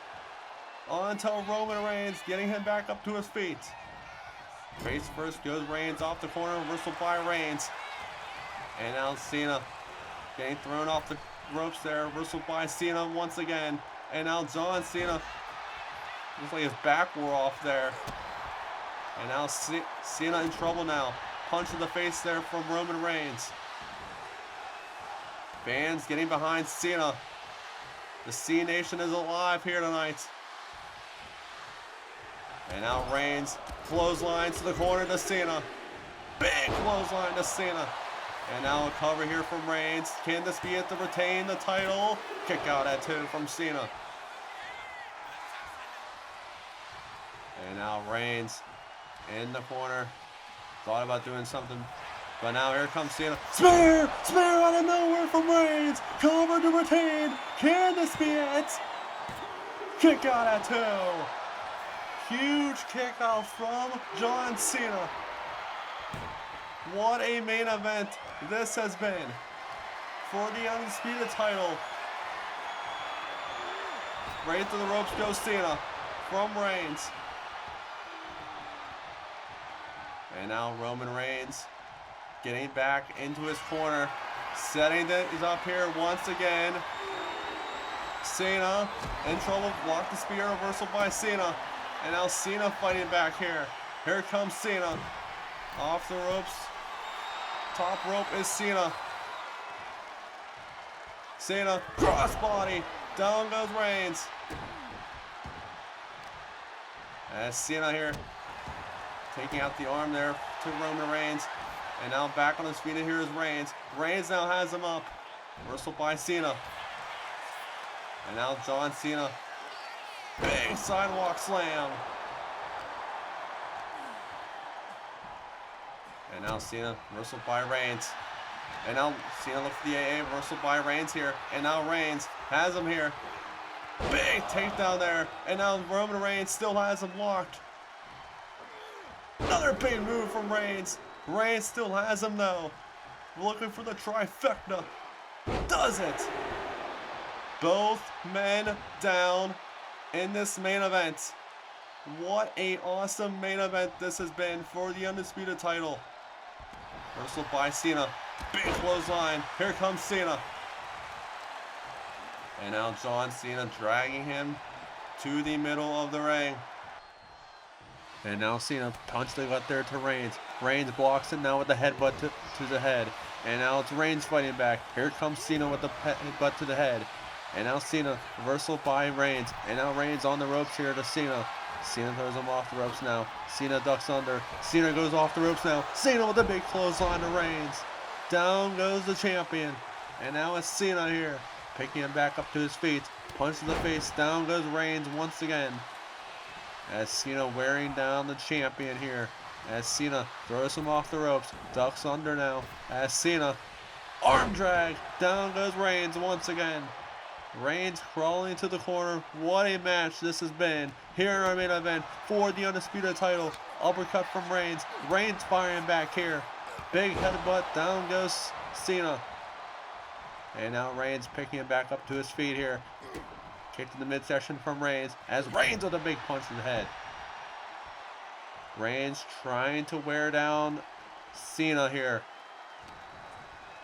onto Roman Reigns, getting him back up to his feet. Face first goes Reigns off the corner, reversal by Reigns. And now Cena getting thrown off the ropes there, reversal by Cena once again. And now John Cena, looks like his back wore off there. And now Cena in trouble now. Punch in the face there from Roman Reigns. Fans getting behind Cena. The C Nation is alive here tonight. And now Reigns clothesline to the corner to Cena. Big clothesline to Cena. And now a cover here from Reigns. Can this be it to retain the title? Kick out at 2 from Cena. And now Reigns in the corner. Thought about doing something, but now here comes Cena. Spear! Spear out of nowhere from Reigns! Cover to retain! Can this be it? Kick out at 2. Huge kick out from John Cena. What a main event this has been for the Undisputed title. Right to the ropes goes Cena from Reigns. And now Roman Reigns getting back into his corner. Setting that is up here once again. Cena in trouble. Block the spear. Reversal by Cena. And now Cena fighting back here. Here comes Cena. Off the ropes. Top rope is Cena. Cena crossbody. Down goes Reigns. As Cena here taking out the arm there to Roman Reigns. And now back on his feet, and here is Reigns. Reigns now has him up. Reversal by Cena. And now John Cena. Big sidewalk slam. And now Cena, reversal by Reigns. And now Cena looks for the AA, reversal by Reigns here. And now Reigns has him here. Big takedown there. And now Roman Reigns still has him locked. Another big move from Reigns. Reigns still has him though. Looking for the trifecta. Does it. Both men down in this main event. What a awesome main event this has been for the Undisputed title. Reversal by Cena. Big clothesline. Here comes Cena. And now John Cena dragging him to the middle of the ring. And now Cena punch the gut there to Reigns. Reigns blocks it now with the headbutt to the head. And now it's Reigns fighting back. Here comes Cena with the headbutt to the head. And now Cena, reversal by Reigns. And now Reigns on the ropes here to Cena. Cena throws him off the ropes now. Cena ducks under. Cena goes off the ropes now. Cena with a big clothesline to Reigns. Down goes the champion. And now it's Cena here. Picking him back up to his feet. Punch to the face. Down goes Reigns once again. as Cena wearing down the champion here. As Cena throws him off the ropes, ducks under now. As Cena, arm drag, down goes Reigns once again. Reigns crawling to the corner. What a match this has been here in our main event for the Undisputed title. Uppercut from Reigns. Reigns firing back here. Big headbutt, down goes Cena. And now Reigns picking him back up to his feet here. Kick to the midsection from Reigns as Reigns with a big punch to the head. Reigns trying to wear down Cena here.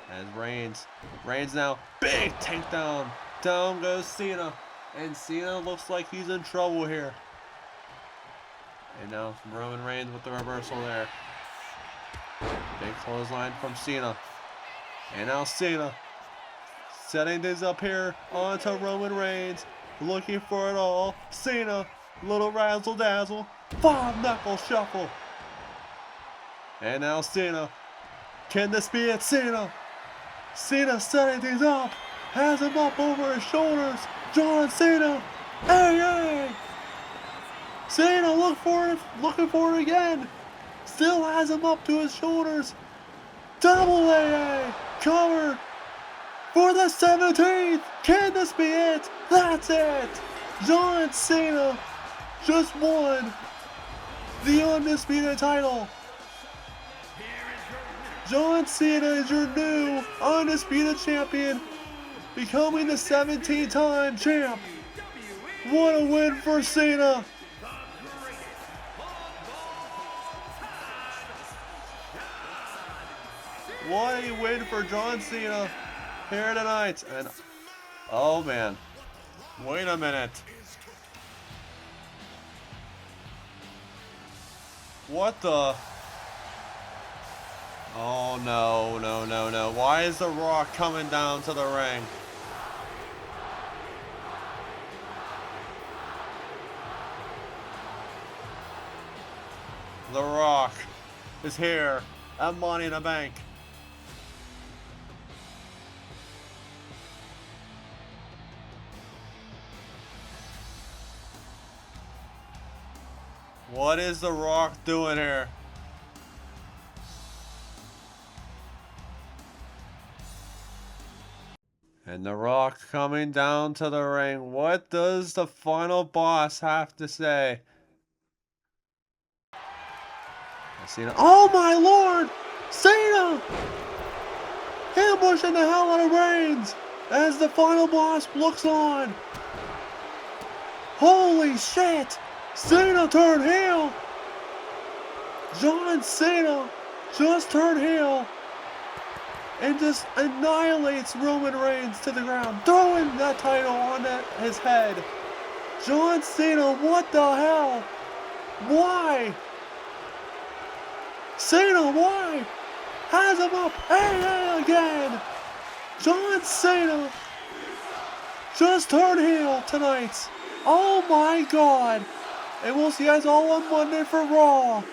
As Reigns now, big takedown. Down goes Cena. And Cena looks like he's in trouble here. And now Roman Reigns with the reversal there. Big clothesline from Cena. And now Cena setting things up here onto Roman Reigns. Looking for it all. Cena, little razzle dazzle. 5-knuckle shuffle. And now Cena. Can this be it? Cena setting things up. Has him up over his shoulders. John Cena. Hey, hey. Cena looking for it again. Still has him up to his shoulders. Double AA. Cover for the 17th. Can this be it? That's it. John Cena just won the Undisputed title. John Cena is your new Undisputed champion, becoming the 17th-time champ. What a win for Cena. What a win for John Cena here tonight. And oh man, wait a minute. What the? Oh no, no, no, no. Why is The Rock coming down to the ring? The Rock is here at Money in the Bank. What is The Rock doing here? And The Rock coming down to the ring. What does the final boss have to say? Cena. Oh my lord! Cena! Ambushing the hell out of Reigns as the final boss looks on. Holy shit! Cena turned heel! John Cena just turned heel and just annihilates Roman Reigns to the ground, throwing that title on his head. John Cena, what the hell? Why? Cena, why? Has him up, hey, again. John Cena just turned heel tonight. Oh my god. And we'll see you guys all on Monday for Raw.